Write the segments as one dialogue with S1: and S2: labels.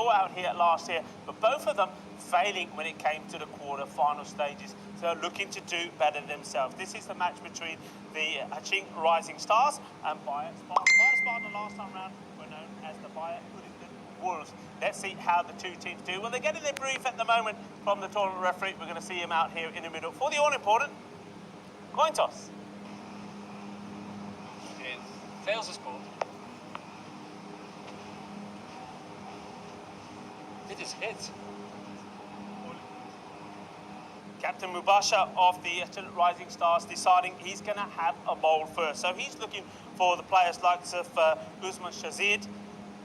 S1: saw out here last year, but both of them failing when it came to the quarter-final stages. So looking to do better themselves. This is the match between the Aachen Rising Stars and Bayer Spartans. Bayer Spartans last time round were known as the Bayer Wolves. Let's see how the two teams do. Well, they're getting their brief at the moment from the tournament referee. We're going to see him out here in the middle for the all-important coin toss.
S2: Tails is called. It is hit.
S1: Captain Mubasha of the Rising Stars deciding he's going to have a bowl first. So he's looking for the players like Usman Shazid,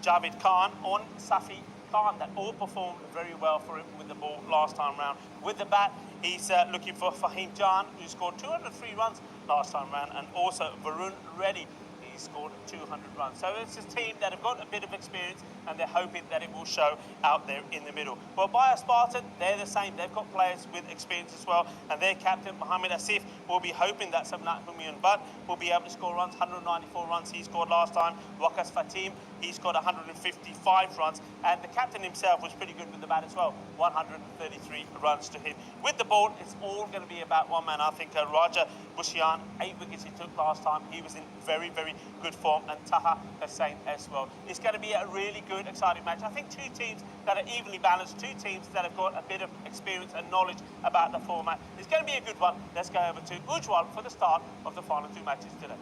S1: Javid Khan, and Safi Khan that all performed very well for him with the ball last time round. With the bat, he's looking for Fahim Jan, who scored 203 runs last time round, and also Varun Reddy. He scored 200 runs. So it's a team that have got a bit of experience and they're hoping that it will show out there in the middle. Well, Bayer Spartan, they're the same. They've got players with experience as well, and their captain, Mohamed Asif, will be hoping that Samnat Humayun Butt will be able to score runs, 194 runs he scored last time. Wakas Fatim, he scored 155 runs, and the captain himself was pretty good with the bat as well, 133 runs to hit. With the ball, it's all going to be about one man. I think Raja Bushian, 8 wickets he took last time. He was in very, very good form, and Taha Hussain as well. It's going to be a really good, exciting match. I think two teams that are evenly balanced, two teams that have got a bit of experience and knowledge about the format. It's going to be a good one. Let's go over to Ujwal for the start of the final two matches today.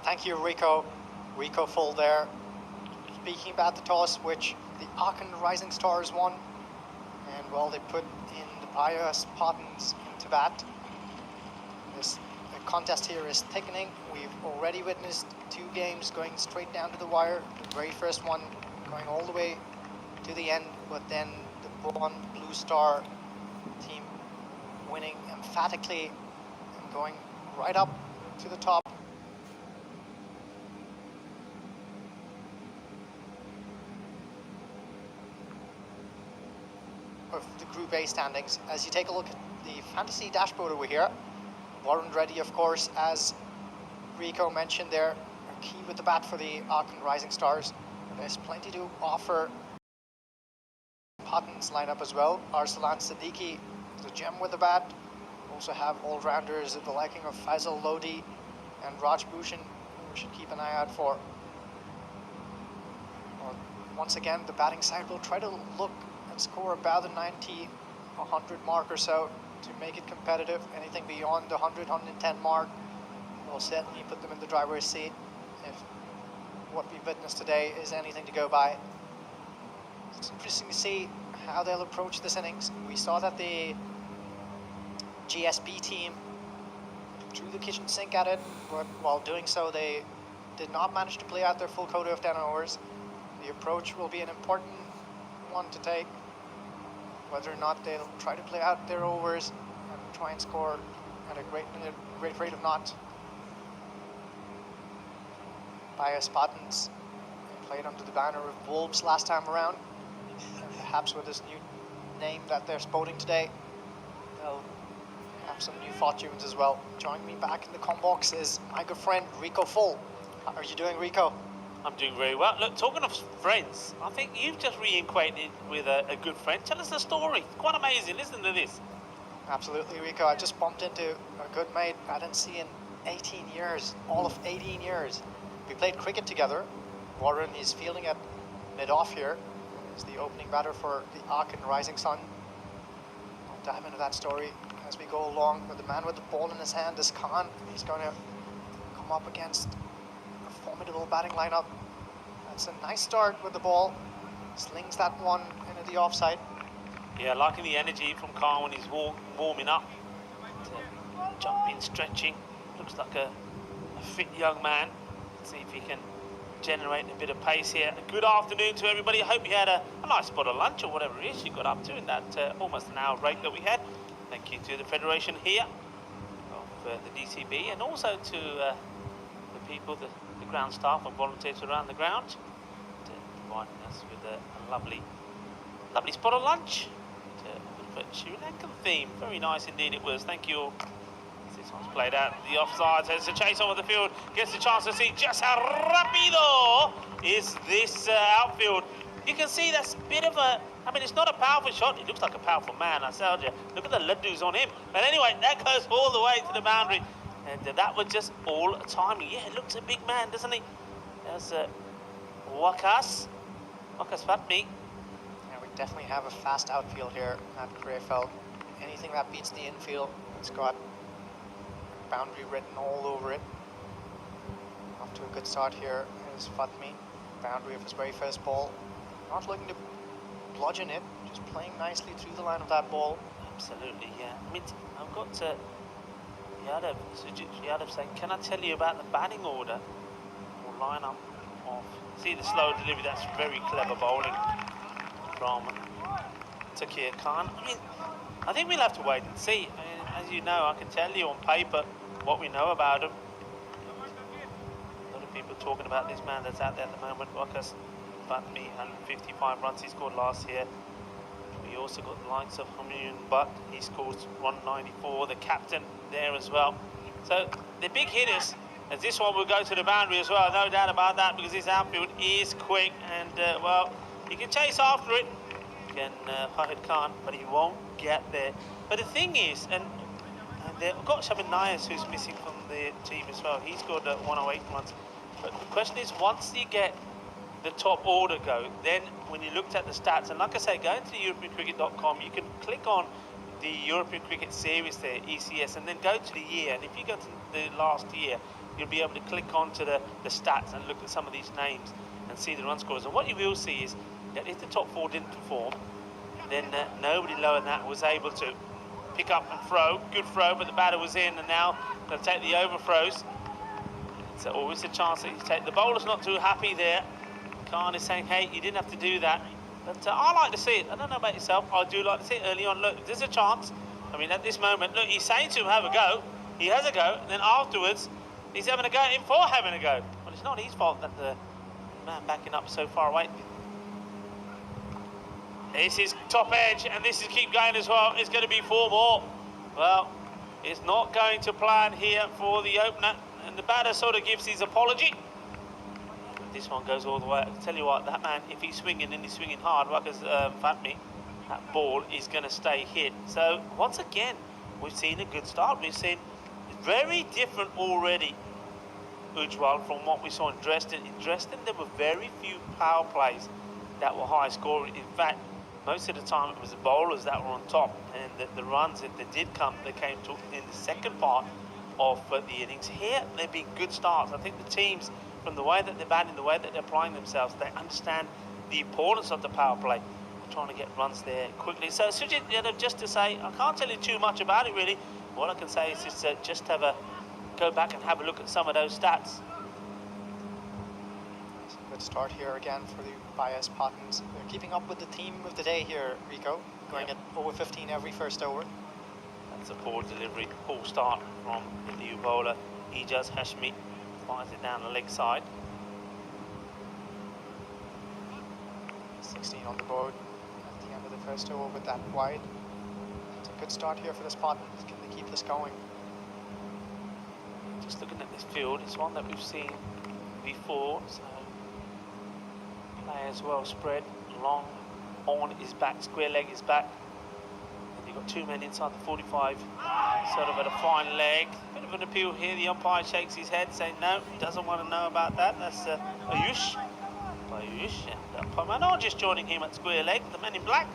S3: Thank you, Rico. Rico full there. Speaking about the toss, which the Aachen Rising Stars won, and well, they put in the Bayer Spartans into bat. This contest here is thickening. We've already witnessed 2 games going straight down to the wire. The very first one going all the way to the end, but then the Blue Star team winning emphatically and going right up to the top. Of the Group A standings. As you take a look at the fantasy dashboard over here, Warren Reddy, of course, as Rico mentioned there, are key with the bat for the Aachen Rising Stars. There's plenty to offer. Patton's lineup as well. Arsalan Siddiqui is a gem with the bat. Also have all-rounders at the liking of Faisal Lodi and Raj Bhushan, who we should keep an eye out for. Well, once again, the batting side will try to look and score about the 90, 100 mark or so to make it competitive. Anything beyond the 100, 110 mark will certainly put them in the driver's seat if what we've witnessed today is anything to go by. It's interesting to see how they'll approach this innings. We saw that the GSB team threw the kitchen sink at it, but while doing so they did not manage to play out their full quota of 10 overs. The approach will be an important one to take, whether or not they'll try to play out their overs and try and score at a great rate of knots. Bayer Spartans played under the banner of Wolves last time around, and perhaps with this new name that they're sporting today, they'll have some new fortunes as well. Joining me back in the comm box is my good friend Rico Full. How are you doing, Rico?
S1: I'm doing very well. Look, talking of friends, I think you've just reacquainted with a good friend. Tell us the story. Quite amazing. Listen to this.
S3: Absolutely, Rico. I just bumped into a good mate I didn't see in 18 years, all of 18 years. We played cricket together. Warren is fielding at mid-off here. He's the opening batter for the Aachen Rising Sun. I'll dive into that story as we go along. But the man with the ball in his hand is Khan. He's going to come up against a formidable batting lineup. That's a nice start with the ball. Slings that one into the offside.
S1: Yeah, liking the energy from Khan when he's warming up. Jumping, stretching. Looks like a fit young man. Let's see if he can generate a bit of pace here. Good afternoon to everybody. I hope you had a nice spot of lunch or whatever it is you got up to in that almost an hour break that we had. Thank you to the Federation here of the DCB, and also to the people, the ground staff and volunteers around the ground, providing us with a lovely spot of lunch. A Sri Lankan theme. Very nice indeed it was. Thank you all. This one's played out the offside. There's a chase over the field. Gets a chance to see just how rapido is this outfield. You can see that's a bit of a, I mean, it's not a powerful shot. It looks like a powerful man, I told you. Look at the laddus on him. But anyway, that goes all the way to the boundary. And that was just all timing. Yeah, he looks a big man, doesn't he? There's Wakas Fatmi.
S3: Yeah, we definitely have a fast outfield here at Krefeld. Anything that beats the infield, it's got boundary written all over it. Off to a good start here is Fatmi. Boundary of his very first ball. Not looking to bludgeon it, just playing nicely through the line of that ball.
S1: Absolutely, yeah. I mean, I've got Yadav saying, can I tell you about the batting order or lineup of, see the slow delivery, that's very clever bowling from Takir Khan. I mean, I think we'll have to wait and see. I mean, as you know, I can tell you on paper what we know about him. A lot of people talking about this man that's out there at the moment, Wakas Fatmi, 155 runs he scored last year. We also got the likes of Hamun, but he scores 194, the captain there as well. So the big hitters, as this one will go to the boundary as well, no doubt about that, because his outfield is quick and, well, he can chase after it, again, Fahid Khan, but he won't get there. But the thing is, and they've got Shabin Nayas who's missing from the team as well. He scored 108 runs. But the question is, once you get the top order go, then when you looked at the stats, and like I say, go into EuropeanCricket.com, you can click on the European Cricket Series there, ECS, and then go to the year. And if you go to the last year, you'll be able to click onto the stats and look at some of these names and see the run scores. And what you will see is that if the top four didn't perform, then nobody lower than that was able to pick up and throw. Good throw, but the batter was in, and now they'll take the overthrows. It's always a chance that you take. The bowler's not too happy there. Khan is saying, hey, you didn't have to do that. But I like to see it. I don't know about yourself. I do like to see it early on. Look, there's a chance. I mean, at this moment, look, he's saying to him, have a go. He has a go. And then afterwards, he's having a go at him for having a go. Well, it's not his fault that the man backing up so far away. This is top edge, and this is keep going as well. It's going to be 4 more. Well, it's not going to plan here for the opener. And the batter sort of gives his apology. This one goes all the way. I can tell you what, that man, if he's swinging and he's swinging hard, like as Fatmi, that ball is going to stay hit. So once again, we've seen a good start. We've seen very different already, Ujwal, from what we saw in Dresden. In Dresden, there were very few power plays that were high scoring. In fact, most of the time it was the bowlers that were on top, and the runs that they did come, they came to in the second part of the innings. Here, they've been good starts. I think the teams, from the way that they're batting, the way that they're applying themselves, they understand the importance of the power play. They're trying to get runs there quickly. So, Sujit, just to say, I can't tell you too much about it really. What I can say is just go back and have a look at some of those stats.
S3: It's a good start here again for the bias Spartans. They're keeping up with the team of the day here, Rico, going at over 15 every first over.
S1: That's a poor delivery, poor start from the new bowler, Ijaz Hashmi. Fires it down the leg side.
S3: 16 on the board at the end of the first over with that wide. It's a good start here for the Spartans. Can they keep this going?
S1: Just looking at this field, it's one that we've seen before. So players well spread, long on his back, square leg is back. And you've got 2 men inside the 45, sort of at a fine leg. Bit of an appeal here. The umpire shakes his head, saying no, he doesn't want to know about that. That's Ayush. And umpire Manor just joining him at square leg. The men in black,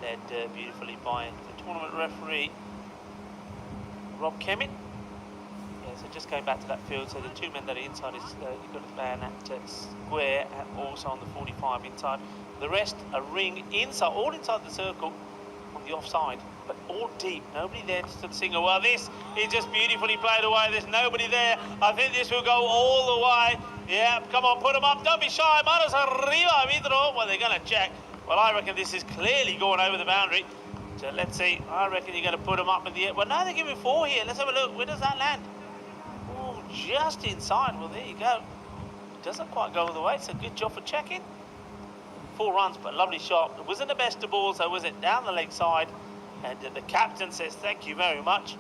S1: led beautifully by the tournament referee Rob Kemmett. Yeah, so just going back to that field, so the 2 men that are inside is you've got a man at square and also on the 45 inside. The rest a ring inside, all inside the circle on the offside, but all deep. Nobody there to single. Well, this is just beautifully played away. There's nobody there. I think this will go all the way. Yeah, come on, put them up. Don't be shy. Manos arriba, Vidro. Well, they're going to check. Well, I reckon this is clearly going over the boundary. So let's see. I reckon you're going to put them up in the air. Well, now they're giving 4 here. Let's have a look. Where does that land? Oh, just inside. Well, there you go. It doesn't quite go all the way. It's a good job for checking. 4 runs, but a lovely shot. It wasn't the best of balls, so was it down the leg side? And the captain says, thank you very much.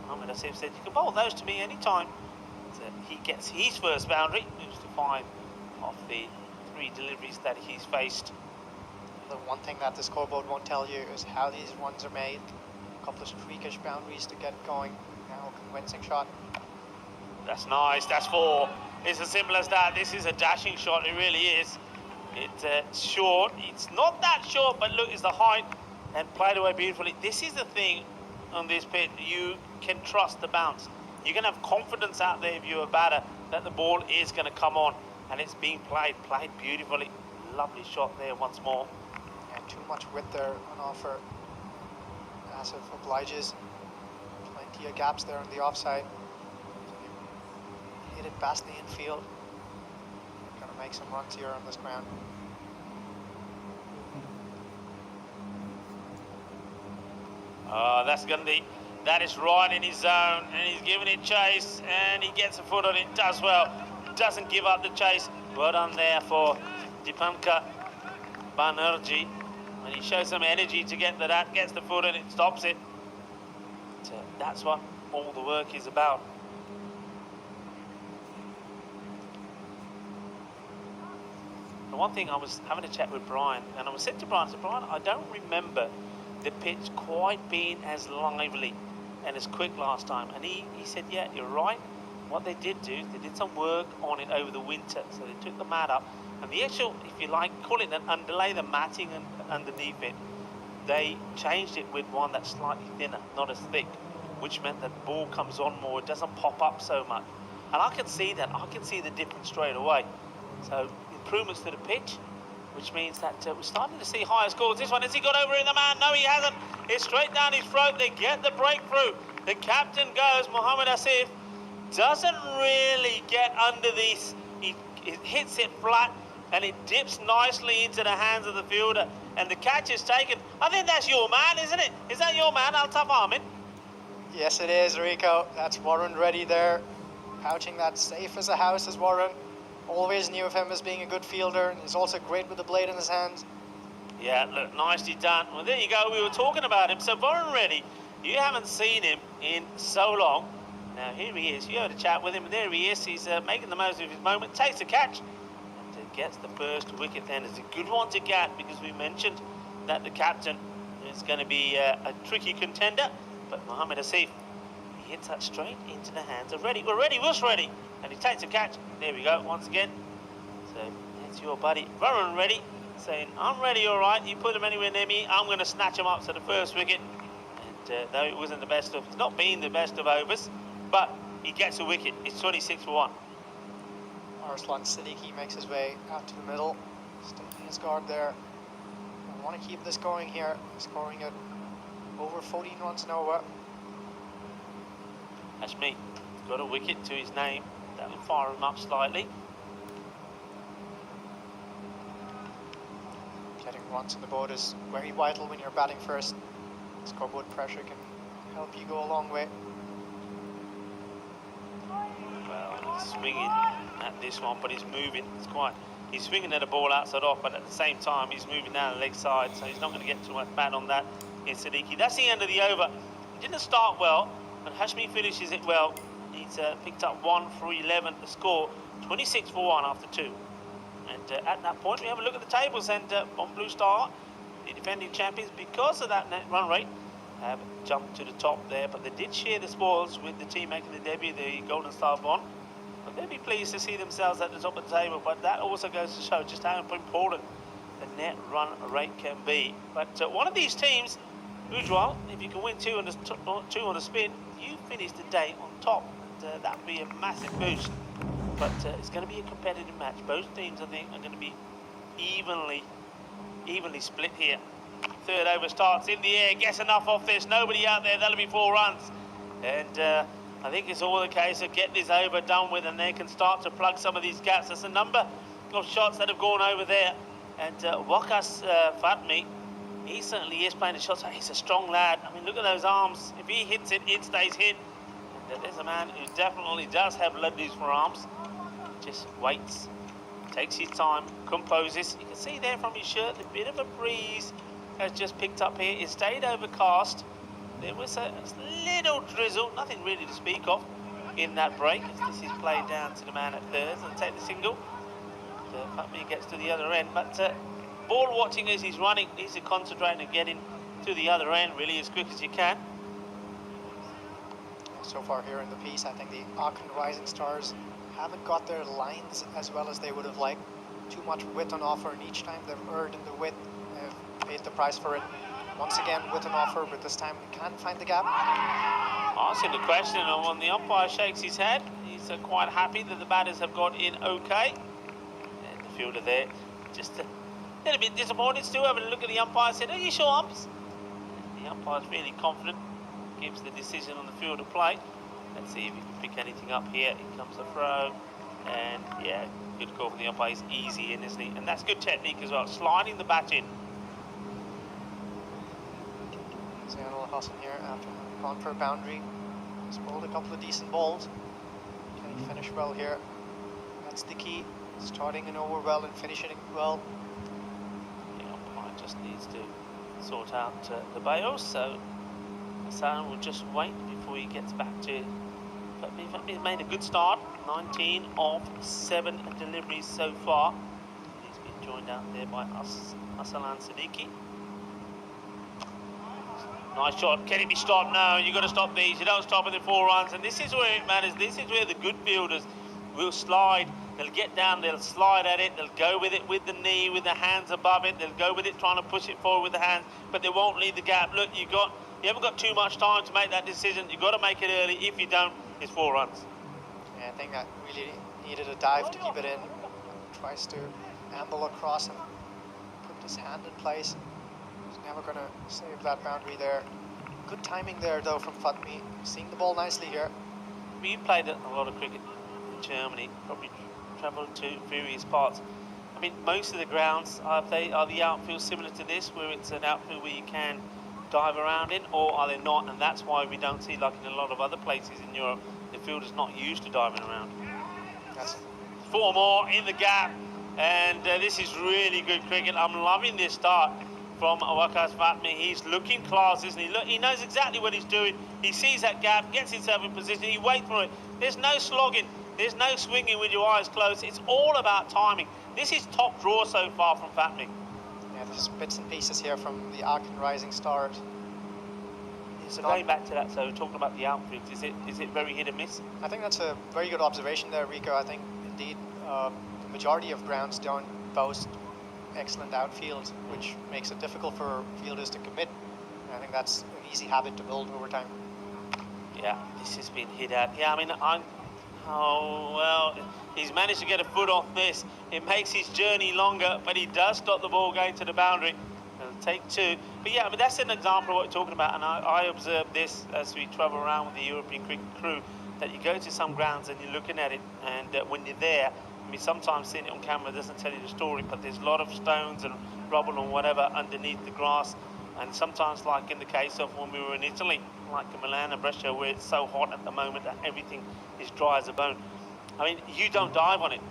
S1: Mohamed Asif said, you can bowl those to me anytime. So he gets his first boundary, moves to 5 of the 3 deliveries that he's faced.
S3: The one thing that the scoreboard won't tell you is how these runs are made. A couple of streakish boundaries to get going. Now a convincing shot.
S1: That's nice, that's 4. It's as simple as that. This is a dashing shot, it really is. It's short, it's not that short, but look, it's the height and played away beautifully. This is the thing on this pitch, you can trust the bounce. You can have confidence out there if you're a batter that the ball is going to come on, and it's being played beautifully. Lovely shot there once more.
S3: And too much width there on offer. Asif obliges. Plenty of gaps there on the offside. Hit it past the infield. Gonna make some runs here on this ground.
S1: That is right in his zone, and he's giving it chase, and he gets a foot on it, does well, doesn't give up the chase. Well done there for Dipankar Banerjee, and he shows some energy to get to that, gets the foot on it, stops it. So that's what all the work is about. The one thing, I was having a chat with Brian, and I was said to Brian, I don't remember the pitch quite being as lively and as quick last time. And he said, yeah, you're right. What they did do, they did some work on it over the winter. So they took the mat up, and the actual, if you like, call it an underlay, the matting underneath it, they changed it with one that's slightly thinner, not as thick, which meant that the ball comes on more, it doesn't pop up so much. And I can see that, I can see the difference straight away. So improvements to the pitch, which means that we're starting to see higher scores. This one, has he got over in the man? No, he hasn't. It's straight down his throat. They get the breakthrough. The captain goes. Mohamed Asif doesn't really get under this. He hits it flat, and it dips nicely into the hands of the fielder. And the catch is taken. I think that's your man, isn't it? Is that your man, Altaf Ahmed?
S3: Yes, it is, Rico. That's Warren Reddy there. Pouching that safe as a house as Warren. Always knew of him as being a good fielder, and he's also great with the blade in his hands.
S1: Yeah, look, nicely done. Well, there you go. We were talking about him. So, Warren Reddy, you haven't seen him in so long. Now, here he is. You had a chat with him, and there he is. He's making the most of his moment. Takes the catch and gets the first wicket then. It's a good one to get, because we mentioned that the captain is going to be a tricky contender. But Mohamed Asif, he hits that straight into the hands of Reddy. Well, Reddy was ready, and he takes a catch. There we go, once again. So that's your buddy, Warren Reddy, saying, I'm ready, all right. You put him anywhere near me, I'm going to snatch him up to the first wicket. And though it wasn't the best of, it's not been the best of overs, but he gets a wicket. It's 26 for 1.
S3: Arslan Siddiqui makes his way out to the middle, taking his guard there. I want to keep this going here, scoring at over 14 runs an over.
S1: That's me. He's got a wicket to his name. That'll fire him up slightly.
S3: Getting runs on the board is very vital when you're batting first. Scoreboard pressure can help you go a long way.
S1: Well, he's swinging at this one, but he's moving. He's swinging at the ball outside off, but at the same time, he's moving down the leg side, so he's not going to get too much bat on that in Siddiqui. That's the end of the over. He didn't start well, but Hashmi finishes it well. He's picked up 1 for 11 to score 26 for 1 after 2. And at that point, we have a look at the tables, and on Blue Star, the defending champions, because of that net run rate, have jumped to the top there. But they did share the spoils with the team making the debut, the Golden Star Bond. But they'll be pleased to see themselves at the top of the table. But that also goes to show just how important the net run rate can be. But one of these teams, Ujwal, if you can win 2 on the spin, you finish the day on top. And that would be a massive boost. But it's going to be a competitive match. Both teams, I think, are going to be evenly split here. Third over starts in the air, gets enough off this, nobody out there, that'll be 4 runs. And I think it's all a case of get this over done with, and they can start to plug some of these gaps. There's a number of shots that have gone over there. And Wakas Fatmi, he certainly is playing the shots. He's a strong lad. I mean, look at those arms. If he hits it, it stays hit. And there's a man who definitely does have luddies for arms. Just waits, takes his time, composes. You can see there from his shirt, a bit of a breeze has just picked up here. It stayed overcast. there was a little drizzle, nothing really to speak of in that break. As this is played down to the man at thirds and take the single. Fatmi gets to the other end, but ball watching as he's running, needs to concentrate on getting to the other end really as quick as you can.
S3: So far here in the piece, I think the Aachen Rising Stars haven't got their lines as well as they would have liked. Too much width on offer, and each time they've erred in the width, they've paid the price for it. Once again, width on offer, but this time we can't find the gap.
S1: Asking the question, and when the umpire shakes his head, he's quite happy that the batters have got in okay. And the fielder there, just a little bit disappointed still, having a look at the umpire, said, "Are you sure, umps?" And the umpire's really confident, gives the decision on the field of play. Let's see if he can pick anything up here. Here comes the throw, and yeah, good call for the umpire. He's easy in, isn't he? And that's good technique as well, sliding the bat in.
S3: Zional Hassan here after gone for a boundary. He's bowled a couple of decent balls. Can he finish well here? That's the key. Starting an over well and finishing it well.
S1: The umpire just needs to sort out the bails, so Hassan will just wait before he gets back to it. But he's made a good start. 19 of 7 deliveries so far. He's been joined out there by Aslan Siddiqui. Nice shot. Can it be stopped? No, you've got to stop these. You don't stop within 4 runs. And this is where it matters. This is where the good fielders will slide. They'll get down, they'll slide at it, they'll go with it with the knee, with the hands above it. They'll go with it, trying to push it forward with the hands, but they won't leave the gap. Look, you haven't got too much time to make that decision. You've got to make it early. If you don't, it's 4 runs.
S3: Yeah, I think that really needed a dive to keep it in. Tries to amble across and put his hand in place. He's never going to save that boundary there. Good timing there, though, from Fatmi. Seeing the ball nicely here.
S1: You played a lot of cricket in Germany, probably travelled to various parts. I mean, most of the grounds, are the outfields similar to this, where it's an outfield where you can dive around in, or are they not? And that's why we don't see, like in a lot of other places in Europe, the fielder's not used to diving around.
S3: That's
S1: 4 more in the gap, and this is really good cricket. I'm loving this start from Waqas Fatmi. He's looking class, isn't he? Look, he knows exactly what he's doing. He sees that gap, gets himself in position, he waits for it. There's no slogging, there's no swinging with your eyes closed. It's all about timing. This is top draw so far from Fatmi.
S3: Yeah, there's bits and pieces here from the Aachen Rising Stars.
S1: So going back to that, so talking about the outfields, is it very hit and miss?
S3: I think that's a very good observation there, Rico. I think indeed the majority of grounds don't boast excellent outfields, which makes it difficult for fielders to commit. And I think that's an easy habit to build over time.
S1: Yeah, this has been hit at. Yeah, I mean, oh, well, he's managed to get a foot off this. It makes his journey longer, but he does stop the ball going to the boundary. It'll take 2. But yeah, but that's an example of what we're talking about. And I observed this as we travel around with the European cricket crew, that you go to some grounds and you're looking at it, and when you're there, I mean, sometimes seeing it on camera doesn't tell you the story, but there's a lot of stones and rubble and whatever underneath the grass. And sometimes, like in the case of when we were in Italy, like in Milan and Brescia, where it's so hot at the moment that everything is dry as a bone. I mean, you don't dive on it,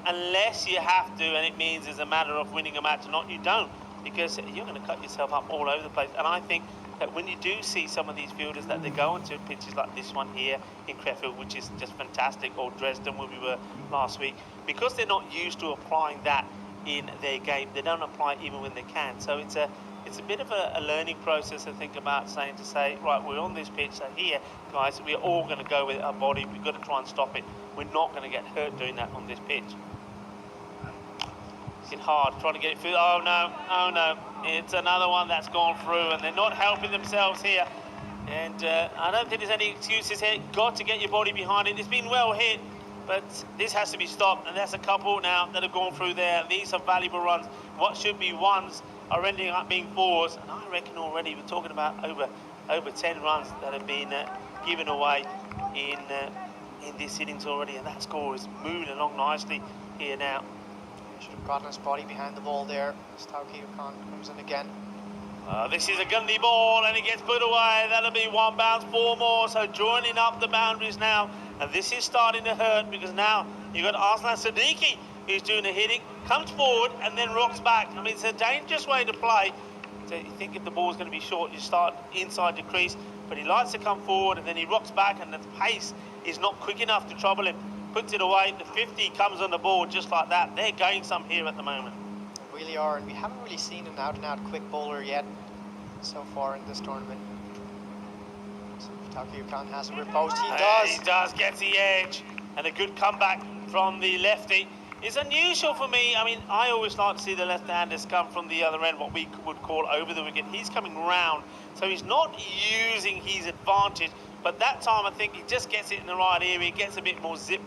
S1: unless you have to, and it means it's a matter of winning a match or not, you don't, because you're going to cut yourself up all over the place. And I think that when you do see some of these fielders that they go into pitches like this one here in Krefeld, which is just fantastic, or Dresden where we were last week, because they're not used to applying that in their game, they don't apply it even when they can. So it's a bit of a learning process, I think, about saying, right, we're on this pitch, so here, guys, we're all going to go with our body, we've got to try and stop it. We're not going to get hurt doing that on this pitch. It's hard, trying to get it through. Oh no, it's another one that's gone through, and they're not helping themselves here. And I don't think there's any excuses here. Got to get your body behind it. It's been well hit, but this has to be stopped, and there's a couple now that have gone through there. These are valuable runs. What should be 1s are ending up being 4s, and I reckon already we're talking about over 10 runs that have been given away in this innings already, and that score is moving along nicely here now.
S3: Should have gotten his body behind the ball there. Tawqir Khan comes in again.
S1: This is a gundy ball, and it gets put away. That'll be 1 bounce, 4 more. So joining up the boundaries now, and this is starting to hurt, because now you've got Aslan Siddiqui who's doing the hitting, comes forward and then rocks back. I mean, it's a dangerous way to play, you think if the ball's going to be short, you start inside the crease, but he likes to come forward and then he rocks back, and the pace is not quick enough to trouble him. Puts it away, the 50 comes on the board just like that. They're going some here at the moment.
S3: They really are, and we haven't really seen an out-and-out quick bowler yet so far in this tournament. So if Takeo Khan has a riposte, he does.
S1: He does, gets the edge, and a good comeback from the lefty. It's unusual for me. I mean, I always like to see the left-handers come from the other end, what we would call over the wicket. He's coming round, so he's not using his advantage, but that time I think he just gets it in the right area, gets a bit more zip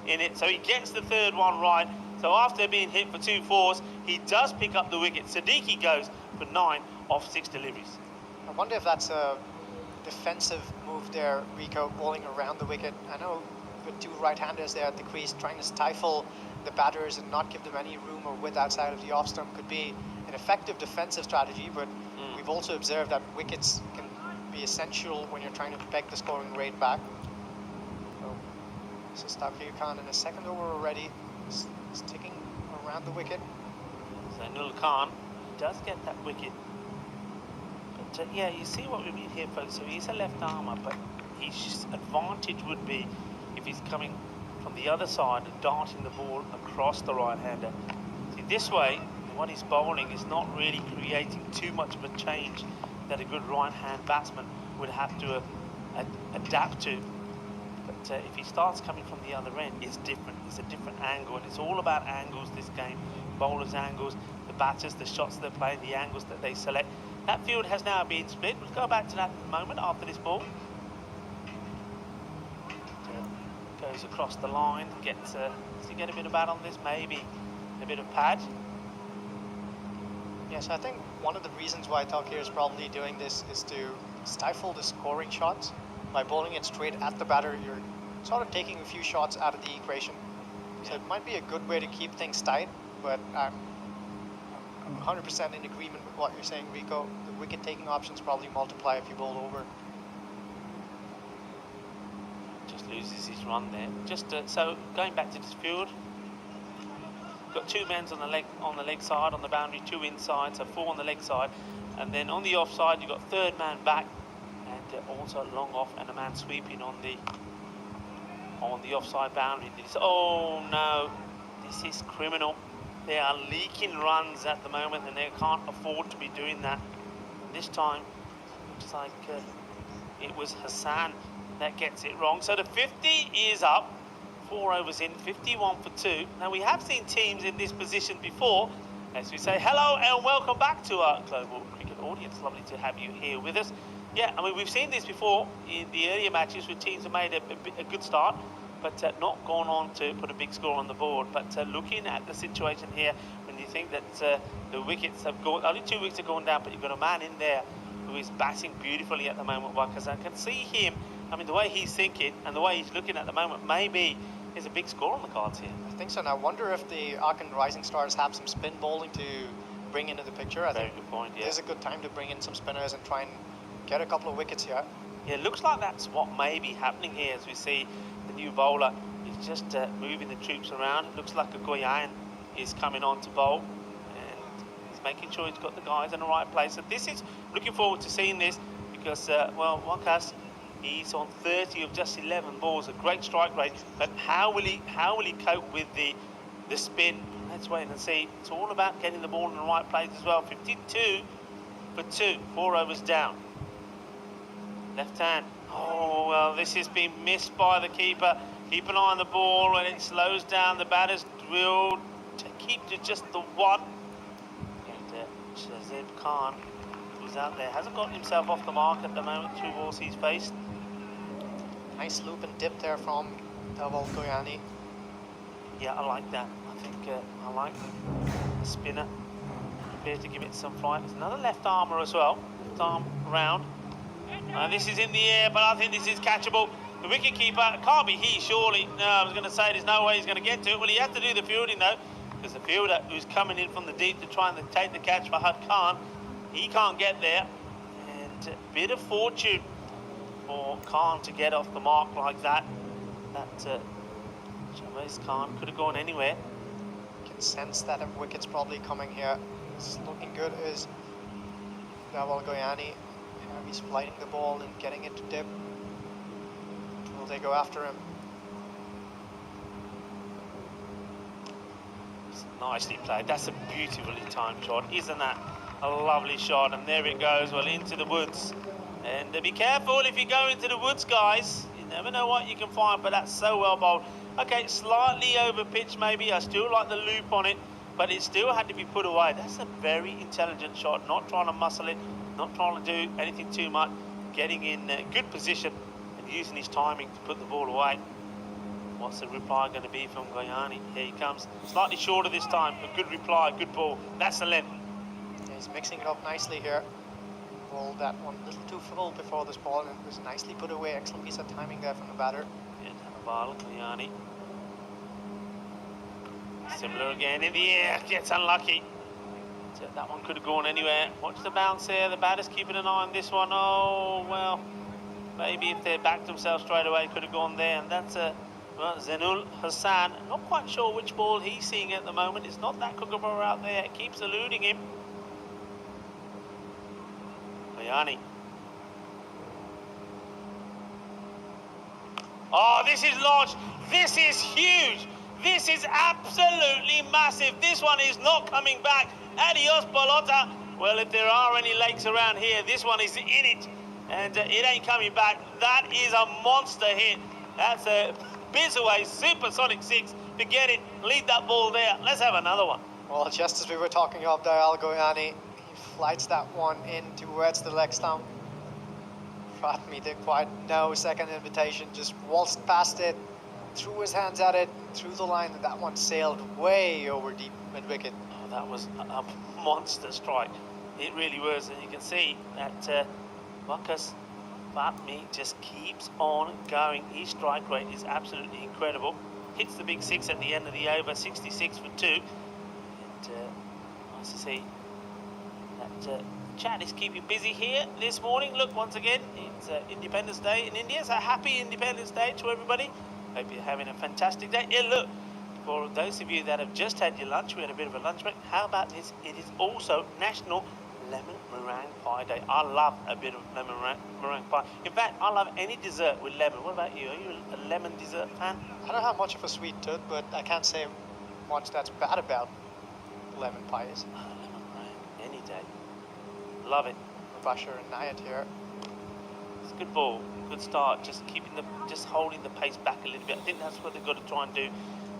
S1: in it, so he gets the third one right. So after being hit for 2 fours, he does pick up the wicket. Siddiqui goes for 9 off 6 deliveries.
S3: I wonder if that's a defensive move there, Rico, bowling around the wicket. I know with 2 right-handers there at the crease, trying to stifle the batters and not give them any room or width outside of the off stump could be an effective defensive strategy, but we've also observed that wickets can be essential when you're trying to peg the scoring rate back. So this is Takeo Khan in his second over already, sticking around the wicket.
S1: So Nul Khan does get that wicket. But yeah, you see what we mean here, folks. So he's a left armer, but his advantage would be if he's coming from the other side and darting the ball across the right-hander. See, this way, what he's bowling is not really creating too much of a change that a good right-hand batsman would have to adapt to. But if he starts coming from the other end, it's different. It's a different angle, and it's all about angles this game. Bowlers' angles, the batters, the shots they're playing, the angles that they select. That field has now been split. We'll go back to that in a moment after this ball. Goes across the line, gets, does he get a bit of bat on this? Maybe a bit of pad.
S3: Yes, I think one of the reasons why Takeo is probably doing this is to stifle the scoring shots. By bowling it straight at the batter, you're sort of taking a few shots out of the equation. So it might be a good way to keep things tight, but I'm 100% in agreement with what you're saying, Rico. The wicket-taking options probably multiply if you bowl over.
S1: Just loses his run there. Just so going back to this field, got 2 men on the leg side on the boundary, 2 inside, so 4 on the leg side, and then on the offside you've got 3rd man back, and also long off, and a man sweeping on the offside boundary. Oh no, this is criminal. They are leaking runs at the moment, and they can't afford to be doing that. This time, looks like it was Hassan that gets it wrong. So the 50 is up, 4 overs in, 51 for 2. Now we have seen teams in this position before. As we say hello and welcome back to our global cricket audience. Lovely to have you here with us. Yeah, I mean, we've seen this before in the earlier matches where teams have made a good start, but not gone on to put a big score on the board. But looking at the situation here, when you think that the wickets have gone, only 2 wickets have gone down, but you've got a man in there who is batting beautifully at the moment, because I can see him, I mean, the way he's thinking and the way he's looking at the moment, maybe there's a big score on the cards here.
S3: I think so. Now, I wonder if the Aachen Rising Stars have some spin bowling to bring into the picture. I
S1: Very
S3: think
S1: good point, yeah.
S3: There's a good time to bring in some spinners and try and get a couple of wickets here.
S1: Yeah, it looks like that's what may be happening here, as we see the new bowler is just moving the troops around. It looks like a Goyan is coming on to bowl, and he's making sure he's got the guys in the right place. So this is, looking forward to seeing this, because, well, Wakas, he's on 30 of just 11 balls, a great strike rate, but how will he cope with the spin? Let's wait and see. It's all about getting the ball in the right place as well. 52 for 2, 4 overs down. Left hand. Oh, well, this has been missed by the keeper. Keep an eye on the ball when it slows down. The batter's drilled to keep to just the 1. And Shazib Khan, who's out there, hasn't gotten himself off the mark at the moment. 2 balls he's faced.
S3: Nice loop and dip there from Tawal Goyani.
S1: Yeah, I like that. I think I like the spinner. Prepared to give it some flight. There's another left armer as well. Left arm round. This is in the air, but I think this is catchable. The wicket keeper, can't be he, surely. No, I was going to say there's no way he's going to get to it. Well, he has to do the fielding though, because the fielder who's coming in from the deep to try and take the catch for Had Khan, he can't get there. And a bit of fortune for Khan to get off the mark like that. That Jamez Khan could have gone anywhere.
S3: You can sense that a wicket's probably coming here. It's looking good as Dawal Goyani. He's flighting the ball and getting into dip. Will they go after him?
S1: It's nicely played. That's a beautifully timed shot. Isn't that a lovely shot? And there it goes, well, into the woods. And be careful if you go into the woods, guys. You never know what you can find, but that's so well bowled. Okay, slightly over pitch maybe. I still like the loop on it, but it still had to be put away. That's a very intelligent shot. Not trying to muscle it, not trying to do anything too much. Getting in good position and using his timing to put the ball away. What's the reply going to be from Goyani? Here he comes. Slightly shorter this time, but good reply, good ball. That's the length.
S3: Yeah, he's mixing it up nicely here. Ball that one a little too full before this ball, and it was nicely put away. Excellent piece of timing there from the batter.
S1: Yeah, Dawal Goyani. Similar again in the air, gets unlucky. So that one could have gone anywhere. Watch the bounce there. The batter's keeping an eye on this one. Oh, well, maybe if they backed themselves straight away, could have gone there. And that's well, Zainul Hassan. Not quite sure which ball he's seeing at the moment. It's not that kookaburra out there. It keeps eluding him. Goyani. Oh, this is large. This is huge. This is absolutely massive. This one is not coming back. Adios, Bolota. Well, if there are any lakes around here, this one is in it. And it ain't coming back. That is a monster hit. That's a biz away, supersonic 6. Forget it. Leave that ball there. Let's have another one.
S3: Well, just as we were talking of Dawal Goyani, he flights that one in towards the leg stump. Fatmi did quite no second invitation, just waltzed past it, threw his hands at it, through the line, and that one sailed way over deep mid-wicket.
S1: Oh, that was a monster strike. It really was, and you can see that Wakas Fatmi just keeps on going. His strike rate is absolutely incredible. Hits the big 6 at the end of the over, 66 for 2. And nice to see that chat is keeping busy here this morning. Look, once again, it's Independence Day in India, so happy Independence Day to everybody. Hope you're having a fantastic day. Yeah, look, for those of you that have just had your lunch, we had a bit of a lunch break. How about this? It is also National Lemon Meringue Pie Day. I love a bit of lemon meringue pie. In fact, I love any dessert with lemon. What about you? Are you a lemon dessert fan?
S3: I don't have much of a sweet tooth, but I can't say much that's bad about lemon pies.
S1: Lemon meringue, any day. Love it.
S3: Mubashir and Nayat here.
S1: It's a good ball, good start. Just holding the pace back a little bit. I think that's what they've got to try and do.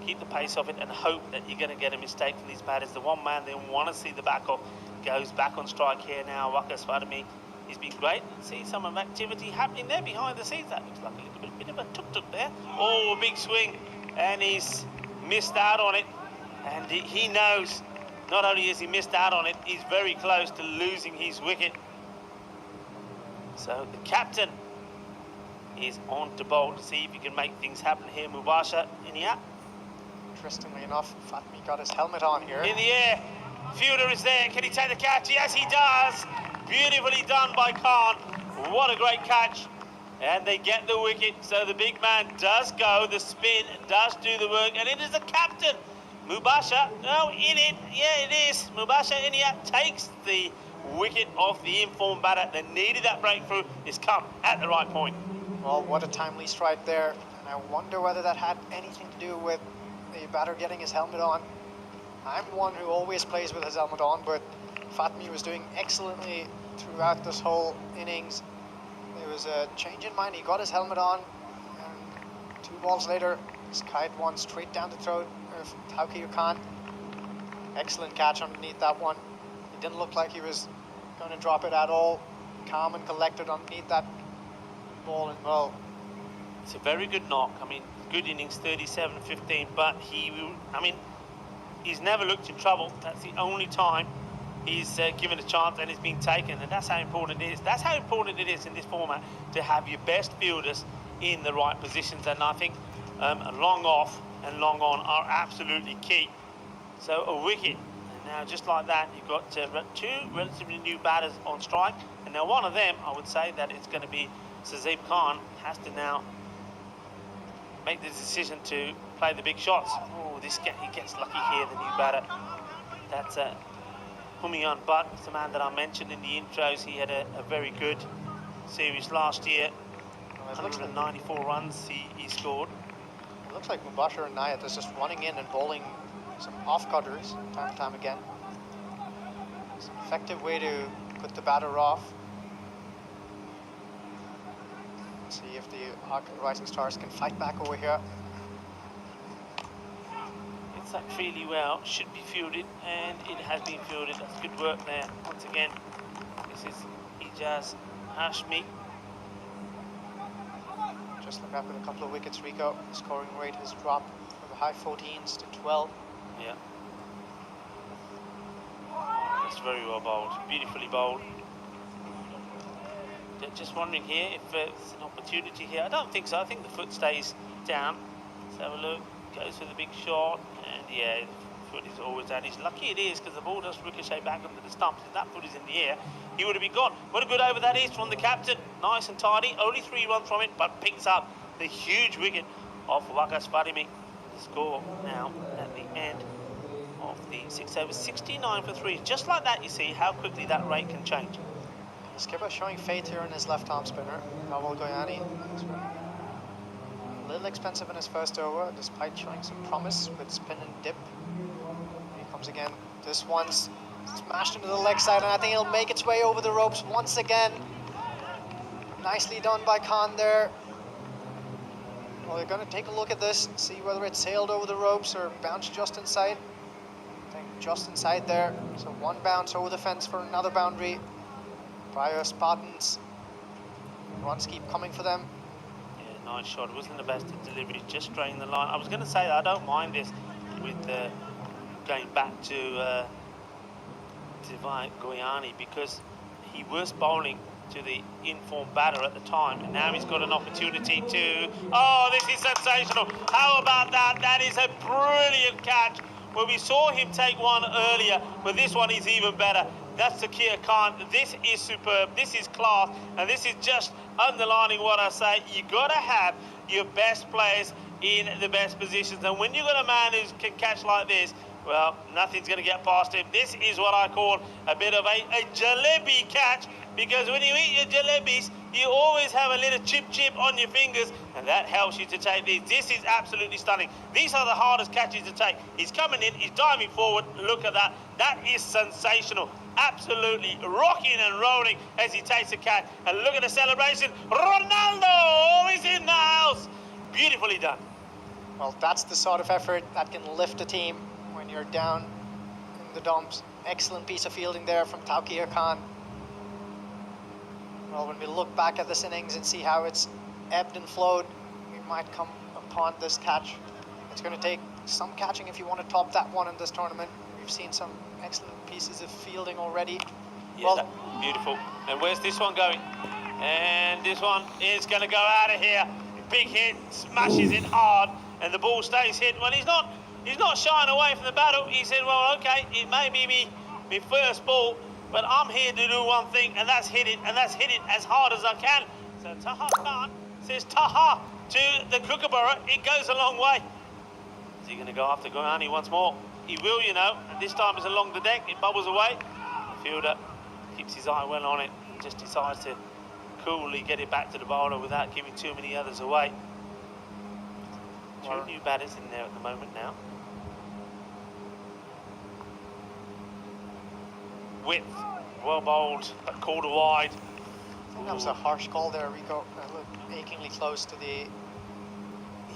S1: Keep the pace of it and hope that you're going to get a mistake from these batters. The one man they want to see the back of goes back on strike here now. Wakas Fatmi, he's been great. See some of activity happening there behind the scenes. That looks like a little bit of a tuk-tuk there. Oh, big swing, and he's missed out on it. And he knows, not only has he missed out on it, he's very close to losing his wicket. So the captain is on to bowl to see if he can make things happen here. Mubashir in the air.
S3: Interestingly enough, Fatmi got his helmet on here.
S1: In the air, fielder is there. Can he take the catch? Yes, he does. Beautifully done by Khan. What a great catch. And they get the wicket. So the big man does go. The spin does do the work. And it is the captain, Mubashir. No, in it. Yeah, it is. Mubashir in the air takes the wicket off the informed batter that needed that breakthrough. It's come at the right point.
S3: Well, what a timely strike there. And I wonder whether that had anything to do with the batter getting his helmet on. I'm one who always plays with his helmet on, but Fatmi was doing excellently throughout this whole innings. There was a change in mind. He got his helmet on, and 2 balls later, skied one straight down the throat of Tawqir Khan. Excellent catch underneath that one. It didn't look like he was going to drop it at all. Calm and collected underneath that ball, and well,
S1: it's a very good knock. I mean, good innings, 37-15, but he's never looked in trouble. That's the only time he's given a chance and it's been taken, and that's how important it is. That's how important it is in this format to have your best fielders in the right positions, and I think long off and long on are absolutely key. So a wicket, and now just like that, you've got 2 relatively new batters on strike, and now one of them, I would say that it's going to be Sazib Khan, has to now make the decision to play the big shots. Oh, he gets lucky here, the new batter. That's Humian Butt is the man that I mentioned in the intros. He had a very good series last year.
S3: It looks like,
S1: 194 runs he scored.
S3: it looks like Mubashir and Nayat is just running in and bowling some off-cutters time and time again. It's an effective way to put the batter off. Let's see if the Aachen Rising Stars can fight back over here.
S1: It's that really well, should be fielded, and it has been fielded. That's good work there. Once again, this is Ijaz Hashmi.
S3: Just look up with a couple of wickets, Rico. The scoring rate has dropped from the high 14s to 12.
S1: Yeah. That's very well bowled, beautifully bowled. Just wondering here if it's an opportunity here. I don't think so. I think the foot stays down. Let's have a look. Goes for the big shot, and yeah, the foot is always down. He's lucky it is, because the ball does ricochet back onto the stumps. If that foot is in the air, he would have been gone. What a good over that is from the captain. Nice and tidy. Only 3 runs from it, but picks up the huge wicket of Wakas Fadimi. The score now at the end of the 6 overs, 69 for 3. Just like that, you see how quickly that rate can change.
S3: The skipper showing faith here in his left-arm spinner, Nawal Goyani. A little expensive in his first over, despite showing some promise with spin and dip. Here he comes again. This one's smashed into the leg side, and I think it'll make its way over the ropes once again. Nicely done by Khan there. Well, they're going to take a look at this, see whether it sailed over the ropes or bounced just inside. I think just inside there. So one bounce over the fence for another boundary. Prior Spartans. Runs keep coming for them.
S1: Yeah, nice shot. It wasn't the best of delivery, just straying the line. I was going to say that I don't mind this with going back to Divine Goyani, because he was bowling to the informed batter at the time, and now he's got an opportunity to... Oh, this is sensational. How about that? That is a brilliant catch. Well, we saw him take one earlier, but this one is even better. That's Zakir Khan. This is superb. This is class, and this is just underlining what I say. You got to have your best players in the best positions, and when you've got a man who can catch like this, well, nothing's going to get past him. This is what I call a bit of a jalebi catch, because when you eat your jalebis, you always have a little chip on your fingers, and that helps you to take these. This is absolutely stunning. These are the hardest catches to take. He's coming in, he's diving forward. Look at that. That is sensational. Absolutely rocking and rolling as he takes a catch. And look at the celebration. Ronaldo is in the house. Beautifully done.
S3: Well, that's the sort of effort that can lift a team when you're down in the dumps. Excellent piece of fielding there from Taukir Khan. Well, when we look back at this innings and see how it's ebbed and flowed, we might come upon this catch. It's going to take some catching if you want to top that one in this tournament. We've seen some excellent pieces of fielding already.
S1: Yeah,
S3: well,
S1: beautiful. And where's this one going? And this one is going to go out of here. Big hit, smashes it hard, and the ball stays hit. Well, he's not shying away from the battle. He said, well, okay, it may be my first ball, but I'm here to do one thing, and that's hit it, as hard as I can. So Taha Khan says Taha to the Kookaburra. It goes a long way. Is he going to go after Goyani once more? He will, you know, and this time it's along the deck. It bubbles away. The fielder keeps his eye well on it and just decides to coolly get it back to the bowler without giving too many others away. Two new batters in there at the moment now. Width, well bowled, but called wide.
S3: that was a harsh call there, Rico. Looked achingly close to the...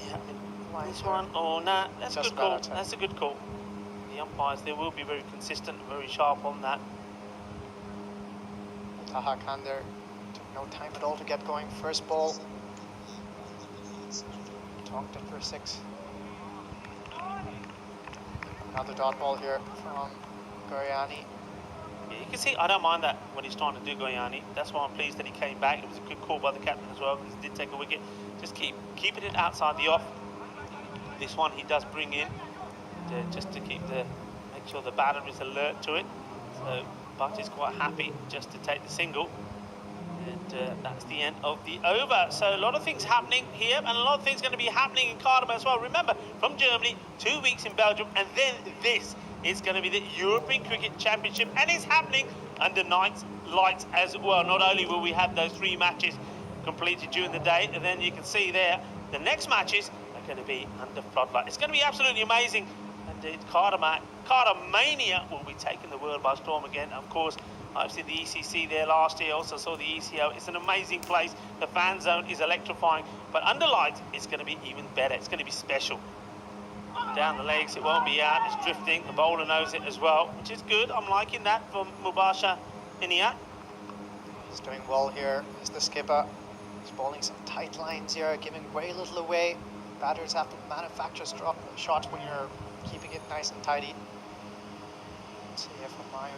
S1: Yeah, this one, oh, nah, that's a good call. That's a good call. The umpires, they will be very consistent, very sharp on that.
S3: Taha Khan there took no time at all to get going. First ball. Talked it for 6. Another dot ball here from Goyani.
S1: Yeah, you can see, I don't mind that when he's trying to do Goyani. That's why I'm pleased that he came back. It was a good call by the captain as well, because he did take a wicket. Just keeping it outside the off. This one he does bring in, just to make sure the batter is alert to it. So Butt is quite happy just to take the single. And that's the end of the over. So a lot of things happening here, and a lot of things going to be happening in Cardamom as well. Remember, from Germany, 2 weeks in Belgium, and then this. It's going to be the European Cricket Championship, and it's happening under night lights as well. Not only will we have those 3 matches completed during the day, and then you can see there the next matches are going to be under floodlight. It's going to be absolutely amazing. And Carter Mania will be taking the world by storm again. Of course, I've seen the ECC there last year, also saw the ECO. It's an amazing place. The fan zone is electrifying, but under lights, it's going to be even better. It's going to be special. Down the legs, it won't be out. It's drifting. The bowler knows it as well, which is good. I'm liking that from Mubasha Inia.
S3: He's doing well here. He's the skipper. He's bowling some tight lines here, giving way little away. Batters have to manufacture shots when you're keeping it nice and tidy. Let's see if Mayan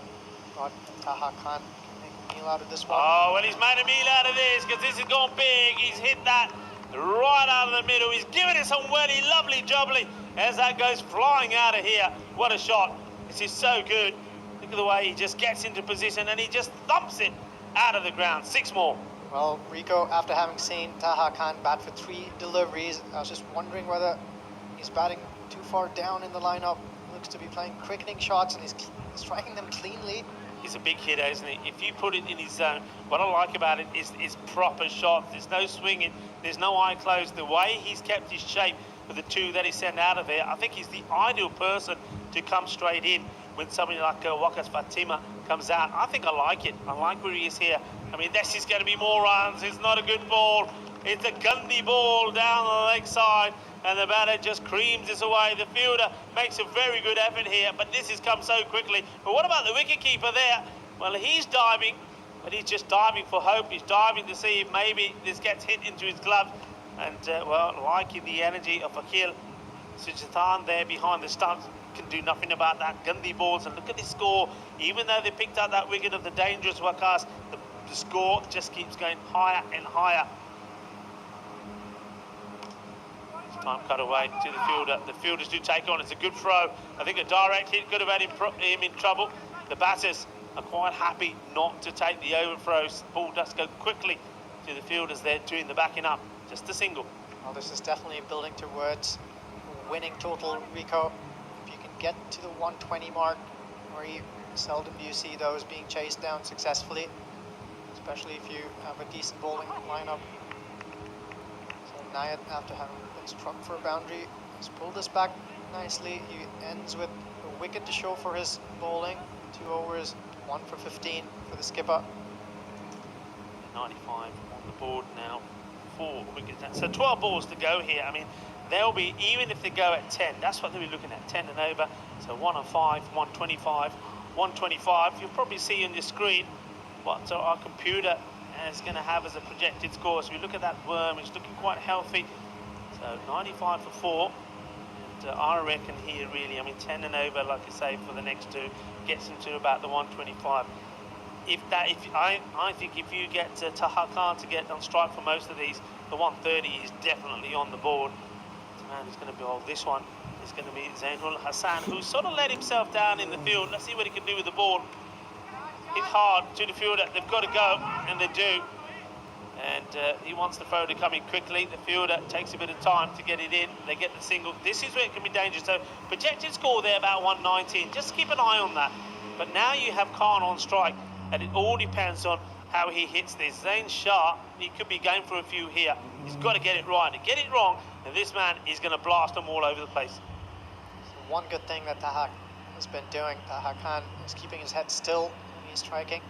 S3: got Taha Khan can make a meal out of this one.
S1: Oh, well, he's made a meal out of this because this is going big. He's hit that right out of the middle. He's giving it some welly, lovely jubbly as that goes flying out of here. What a shot. This is so good. Look at the way he just gets into position and he just thumps it out of the ground. 6 more.
S3: Well, Rico, after having seen Taha Khan bat for 3 deliveries, I was just wondering whether he's batting too far down in the lineup. He looks to be playing cricketing shots and he's striking them cleanly.
S1: He's a big hitter, isn't he? If you put it in his zone, what I like about it is proper shots. There's no swinging, there's no eye closed. The way he's kept his shape with the 2 that he sent out of there, I think he's the ideal person to come straight in when somebody like Wakas Fatima comes out. I think I like it. I like where he is here. I mean, this is going to be more runs. It's not a good ball. It's a gundy ball down the leg side, and the batter just creams this away. The fielder makes a very good effort here, but this has come so quickly. But what about the wicketkeeper there? Well, he's diving, but he's just diving for hope. He's diving to see if maybe this gets hit into his gloves. And, well, liking the energy of Akhil Sujatan there behind the stumps, can do nothing about that. Gundy balls, and look at this score. Even though they picked out that wicket of the dangerous Wakas, the score just keeps going higher and higher. Time cut away to the fielder. The fielders do take on. It's a good throw. I think a direct hit could have had him in trouble. The batters are quite happy not to take the overthrows. The ball does go quickly to the fielders there doing the backing up. Just a single.
S3: Well, this is definitely building towards winning total, Rico. If you can get to the 120 mark, very seldom do you see those being chased down successfully, especially if you have a decent bowling lineup. So Nayat, after having been struck for a boundary, has pulled this back nicely. He ends with a wicket to show for his bowling. 2 overs, 1 for 15 for the skipper.
S1: 95 on the board now. 4 wickets. So 12 balls to go here. I mean, they'll be, even if they go at 10, that's what they'll be looking at, 10 and over. So 1 and 5, 125, 125. You'll probably see on your screen what our computer is going to have as a projected score. So we look at that worm, it's looking quite healthy. So 95 for 4. And I reckon here really, I mean 10 and over, like I say, for the next 2, gets him to about the 125. I think if you get Taha Khan to get on strike for most of these, the 130 is definitely on the board. Man, who's going to bowl this one is going to be Zainul Hassan, who sort of let himself down in the field. Let's see what he can do with the ball. Hit hard to the fielder. They've got to go, and they do. And he wants the throw to come in quickly. The fielder takes a bit of time to get it in. They get the single. This is where it can be dangerous. So projected score there about 119. Just keep an eye on that. But now you have Khan on strike, and it all depends on how he hits this. Zain Shah, he could be going for a few here. He's got to get it right. To get it wrong, and this man is going to blast them all over the place.
S3: So one good thing that Taha has been doing, Taha Khan, is keeping his head still when he's striking.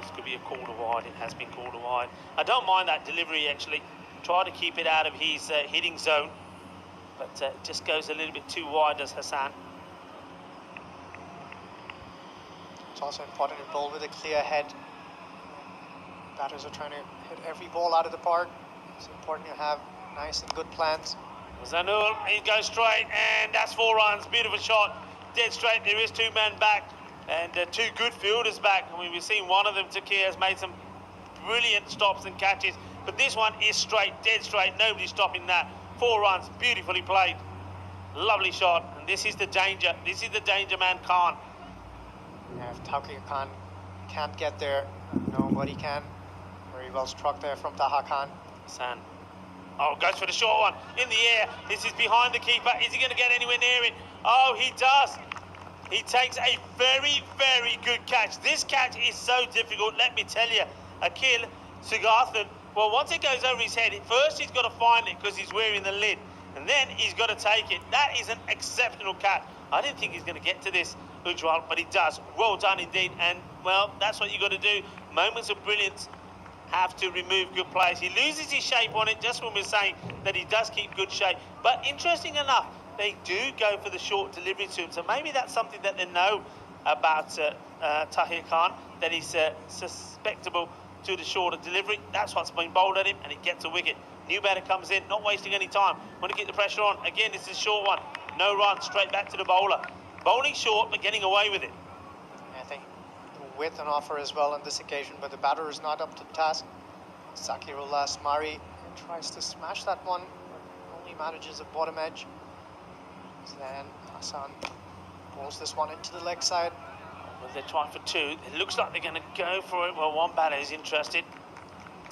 S1: This could be a corner wide. It has been corner wide. I don't mind that delivery, actually. Try to keep it out of his hitting zone, but just goes a little bit too wide, does Hassan.
S3: It's also important to bowl with a clear head. Batters are trying to hit every ball out of the park. It's important to have nice and good plans.
S1: Zanul, he goes straight, and that's 4 runs. Beautiful shot. Dead straight. There is 2 men back, and 2 good fielders back. I mean, we've seen one of them, Takir, has made some brilliant stops and catches, but this one is straight, dead straight. Nobody's stopping that. 4 runs. Beautifully played. Lovely shot. And this is the danger. This is the danger man, Khan.
S3: Yeah, if Takir Khan can't get there, nobody can. Very well struck there from Taha Khan.
S1: Hassan. Oh, goes for the short one. In the air. This is behind the keeper. Is he going to get anywhere near it? Oh, he does. He takes a very, very good catch. This catch is so difficult, let me tell you. Akil Sugarthan, well, once it goes over his head, first he's got to find it because he's wearing the lid, and then he's got to take it. That is an exceptional catch. I didn't think he's going to get to this, Ujwal, but he does. Well done indeed, and, well, that's what you got to do. Moments of brilliance have to remove good plays. He loses his shape on it, just when we're saying that he does keep good shape. But interesting enough, they do go for the short delivery to him, so maybe that's something that they know about Tahir Khan, that he's susceptible to the shorter delivery. That's what's been bowled at him, and it gets a wicket. New batter comes in, not wasting any time. Want to get the pressure on. Again, this is a short one. No run, straight back to the bowler. Bowling short, but getting away with it.
S3: I think with an offer as well on this occasion, but the batter is not up to the task. Zakirullah Asmari tries to smash that one, only manages a bottom edge. Then Hassan pulls this one into the leg side.
S1: Well, they're trying for two. It looks like they're going to go for it. Well, one batter is interested.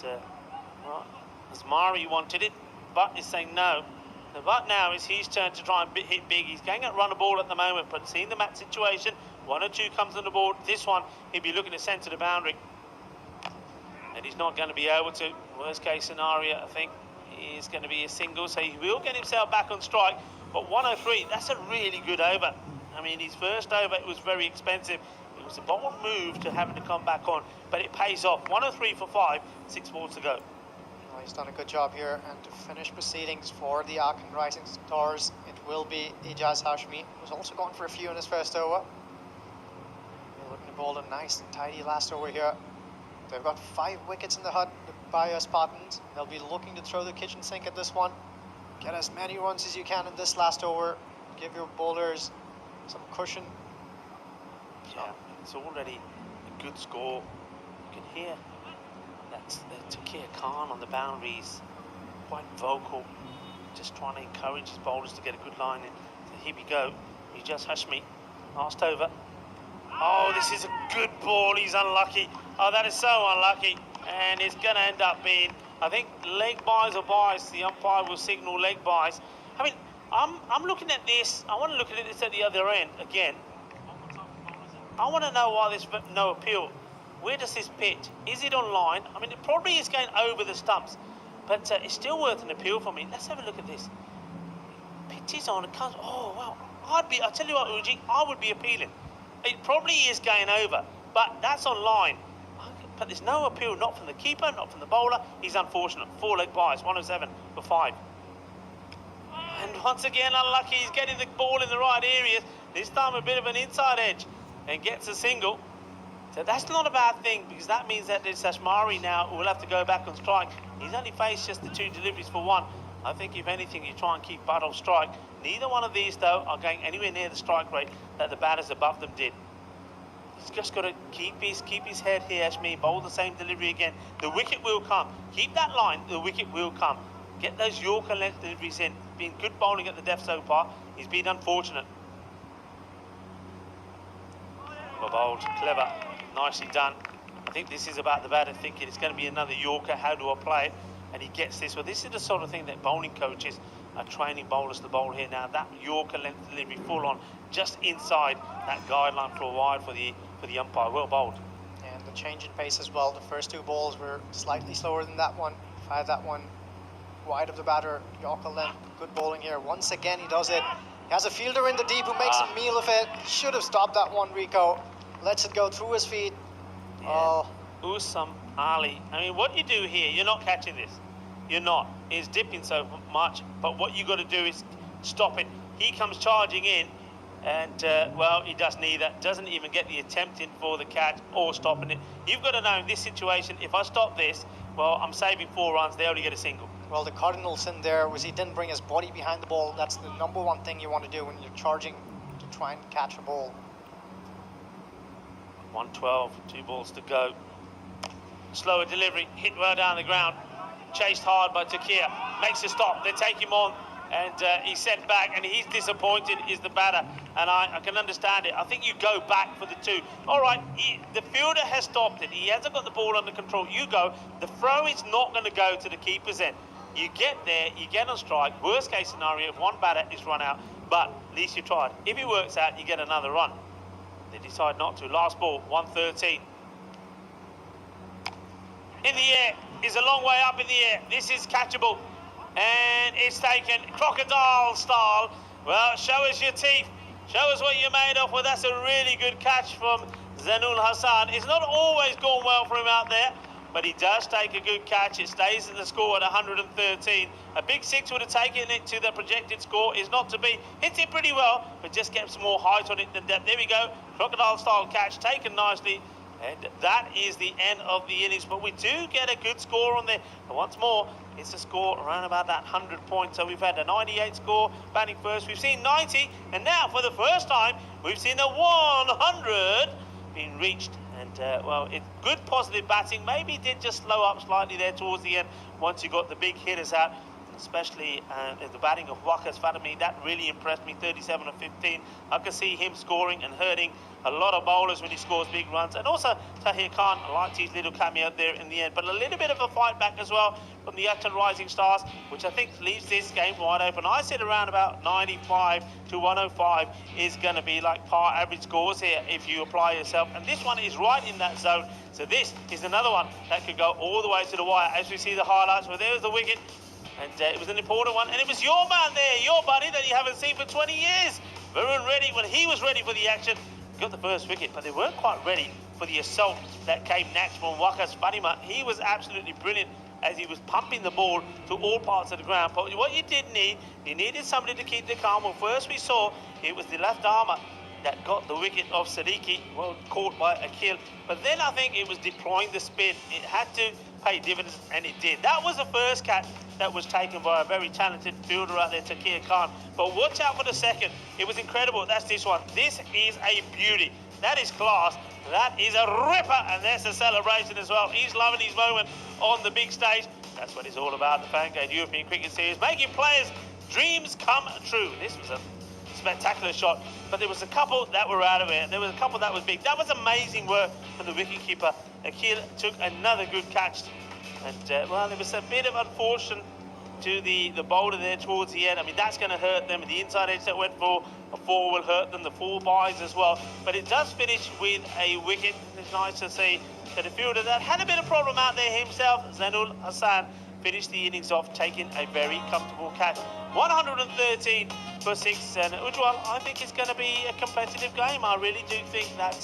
S1: Well, Asmari wanted it, but is saying no. The but now is his turn to try and hit big. He's going at run a ball at the moment, but seeing the match situation, 1 or 2 comes on the board. This one, he'd be looking to centre the boundary, and he's not going to be able to. Worst case scenario, I think, is going to be a single, so he will get himself back on strike. But 103, that's a really good over. I mean, his first over, it was very expensive. It was a bold move to having to come back on, but it pays off. 103 for 5, 6 balls to go.
S3: Well, he's done a good job here, and to finish proceedings for the Aachen Rising Stars, it will be Ijaz Hashmi, who's also gone for a few in his first over. They're looking to bowl a nice and tidy last over here. They've got 5 wickets in the hut by Spartans. They'll be looking to throw the kitchen sink at this one. Get as many runs as you can in this last over. Give your bowlers some cushion.
S1: Yeah, it's already a good score. You can hear that's Tahir Khan on the boundaries, quite vocal, just trying to encourage his bowlers to get a good line in. So here we go. Ijaz Hashmi, last over. Oh, this is a good ball. He's unlucky. Oh, that is so unlucky. And it's going to end up being, I think, leg buys or buys. The umpire will signal leg buys. I mean, I'm looking at this. I want to look at this at the other end again. I want to know why there's no appeal. Where does this pitch? Is it on line? I mean, it probably is going over the stumps, but it's still worth an appeal for me. Let's have a look at this. Pitch is on. It comes. Oh wow! I'll tell you what, Uji. I would be appealing. It probably is going over, but that's on line. But there's no appeal, not from the keeper, not from the bowler. He's unfortunate. 4 leg buys, 107 for 5. And once again, unlucky. He's getting the ball in the right areas. This time a bit of an inside edge and gets a single. So that's not a bad thing, because that means that this Ashmari now will have to go back on strike. He's only faced just the 2 deliveries for 1. I think if anything, you try and keep Butt off strike. Neither one of these, though, are going anywhere near the strike rate that the batters above them did. He's just got to keep his head here, Ashmi, bowl the same delivery again. The wicket will come. Keep that line, the wicket will come. Get those Yorker length deliveries in. Been good bowling at the death so far. He's been unfortunate. Well bowled, clever, nicely done. I think this is about the batter thinking it's going to be another Yorker, how do I play it? And he gets this. Well, this is the sort of thing that bowling coaches are training bowlers to bowl here now. That Yorker length delivery full on, just inside that guideline for a wide for the umpire. Well bowled.
S3: And the change in pace as well. The first 2 balls were slightly slower than that one. Fired that one wide of the batter. Yorker length, good bowling here. Once again, he does it. He has a fielder in the deep who makes a meal of it. Should have stopped that one, Rico. Lets it go through his feet.
S1: Yeah.
S3: Oh.
S1: Usam Ali. I mean, what you do here, you're not catching this. You're not. It's dipping so much, but what you got to do is stop it. He comes charging in, and well, he does neither. Doesn't even get the attempt in for the catch or stopping it. You've got to know in this situation, if I stop this, well, I'm saving 4 runs. They only get a single.
S3: Well, the cardinal sin there was he didn't bring his body behind the ball. That's the number 1 thing you want to do when you're charging to try and catch a ball.
S1: 112, 2 balls to go. Slower delivery, hit well down the ground. Chased hard by Tahir, makes a stop. They take him on, and he's sent back, and he's disappointed, is the batter. And I can understand it. I think you go back for the 2. All right, the fielder has stopped it. He hasn't got the ball under control. You go. The throw is not going to go to the keeper's end. You get there, you get on strike. Worst case scenario, if one batter is run out, but at least you tried. If it works out, you get another run. They decide not to. Last ball, 113. In the air, is a long way up in the air. This is catchable, and it's taken crocodile style. Well, show us your teeth. Show us what you're made of. Well, that's a really good catch from Zainul Hassan. It's not always gone well for him out there, but he does take a good catch. It stays at the score at 113. A big six would have taken it to the projected score. Is not to be. Hits it pretty well, but just gets some more height on it than depth. There we go. Crocodile style catch taken nicely. And that is the end of the innings. But we do get a good score on there. And once more, it's a score around about that 100 points. So we've had a 98 score batting first. We've seen 90. And now, for the first time, we've seen a 100 being reached. And, well, it's good positive batting. Maybe it did just slow up slightly there towards the end once you got the big hitters out. Especially the batting of Waqas Fatemi, that really impressed me, 37 of 15. I could see him scoring and hurting a lot of bowlers when he scores big runs. And also Tahir Khan, I liked his little cameo there in the end. But a little bit of a fight back as well from the Aachen Rising Stars, which I think leaves this game wide open. I said around about 95 to 105 is going to be like par average scores here if you apply yourself. And this one is right in that zone. So this is another one that could go all the way to the wire. As we see the highlights, well, there's the wicket. And it was an important one. And it was your man there, your buddy that you haven't seen for 20 years. Varun Reddy, when he was ready for the action, got the first wicket, but they weren't quite ready for the assault that came next from Waqas Fatemi. He was absolutely brilliant as he was pumping the ball to all parts of the ground. But what you did need, you needed somebody to keep the calm. Well, first we saw it was the left armour that got the wicket of Siddiqui, well, caught by Akhil. But then I think it was deploying the spin. It had to pay dividends, and it did. That was the first catch that was taken by a very talented fielder out there, Tahir Khan. But watch out for the second. It was incredible. That's this one. This is a beauty. That is class. That is a ripper, and there's a celebration as well. He's loving his moment on the big stage. That's what it's all about, the Fangate European Cricket Series, making players' dreams come true. This was a spectacular shot, but there was a couple that were out of it. There was a couple that was big. That was amazing work from the wicketkeeper. Akhil took another good catch, and well, there was a bit of unfortunate to the bowler there towards the end. I mean, that's going to hurt them. The inside edge that went for a four will hurt them, the four byes as well. But it does finish with a wicket. It's nice to see that the fielder that had a bit of problem out there himself, Zainul Hassan, finished the innings off taking a very comfortable catch. 113 for 6, and Ujwal, I think it's going to be a competitive game. I really do think that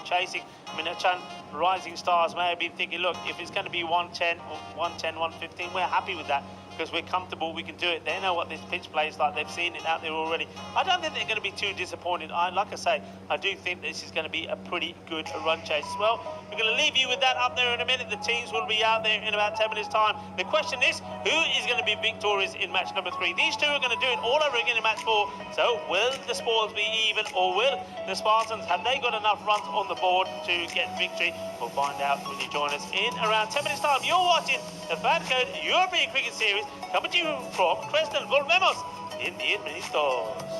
S1: chasing, I mean, Aachen Rising Stars may have been thinking, look, if it's going to be 110 or 110, 115, we're happy with that because we're comfortable, we can do it. They know what this pitch plays like, they've seen it out there already. I don't think they're going to be too disappointed. Like I say, I do think this is going to be a pretty good run chase. Well, we're going to leave you with that up there in a minute. The teams will be out there in about 10 minutes time. The question is, who is going to be victorious in match number 3? These two are going to do it all over again in match 4. So will the scores be even, or will the Spartans, have they got enough runs on the board to get victory? We'll find out when you join us in around 10 minutes time. You're watching the Fangate European Cricket Series coming to you from Creston. Volvemos in 10 minutos.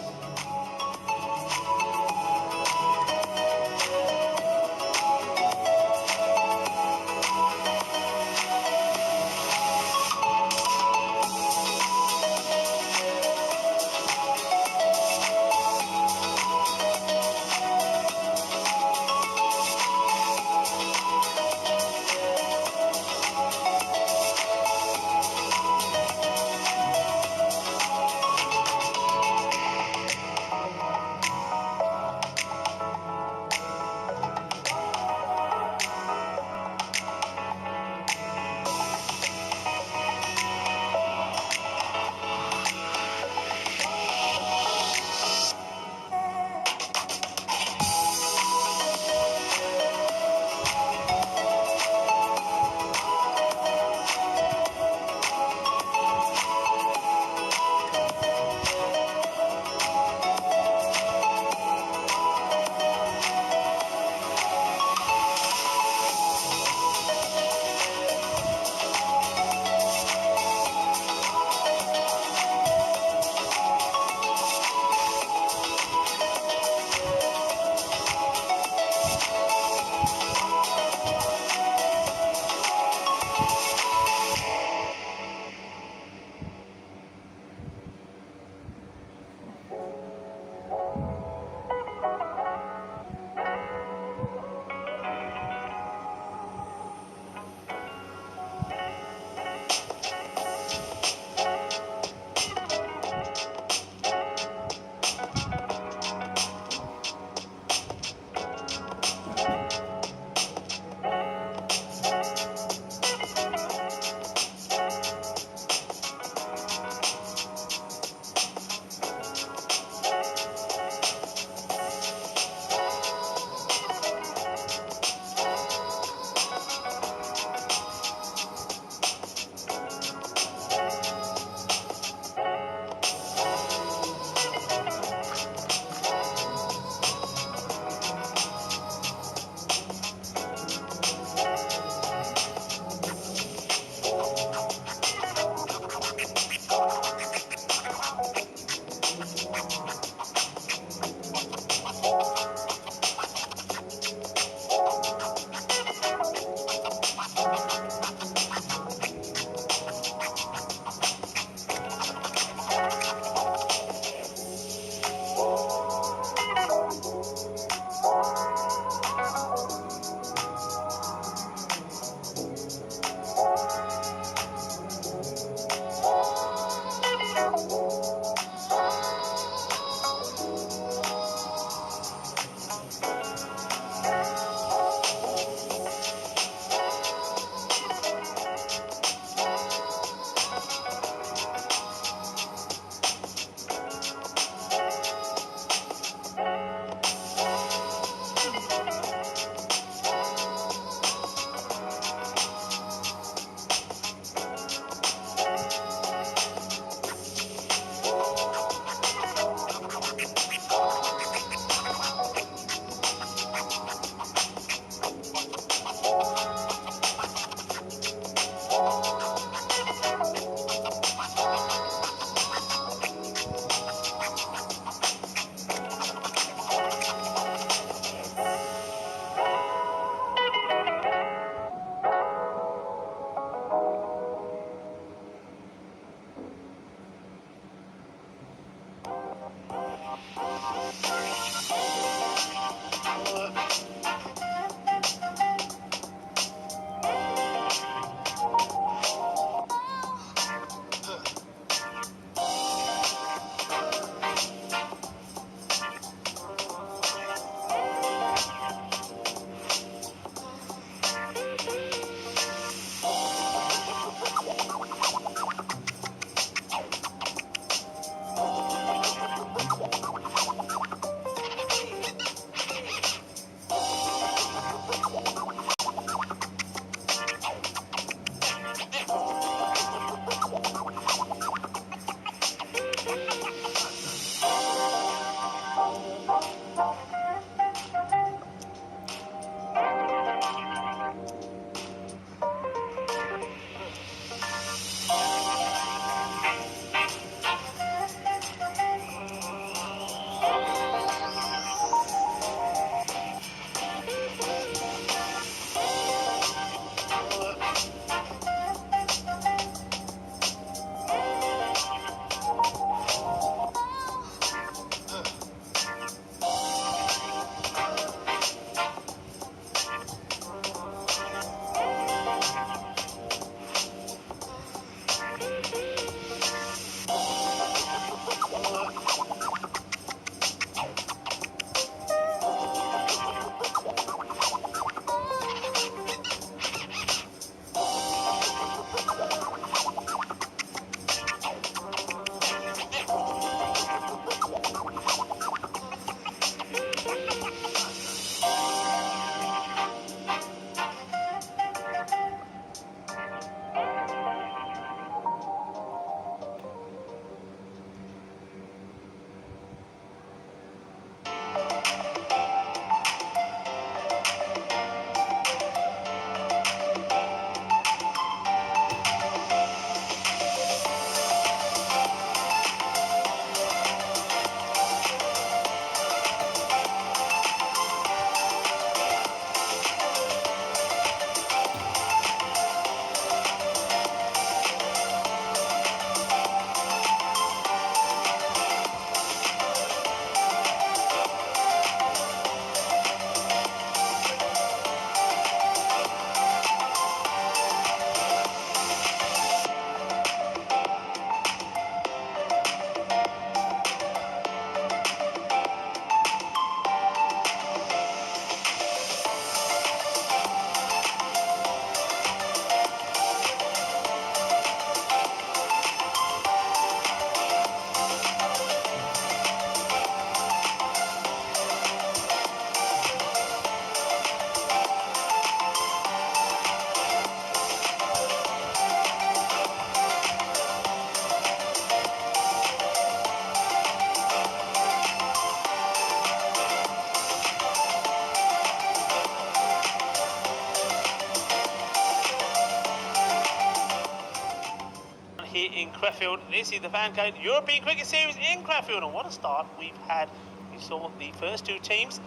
S1: in Crefeld. This is the Fancade European Cricket Series in Crefeld, and what a start we've had. We saw the first two teams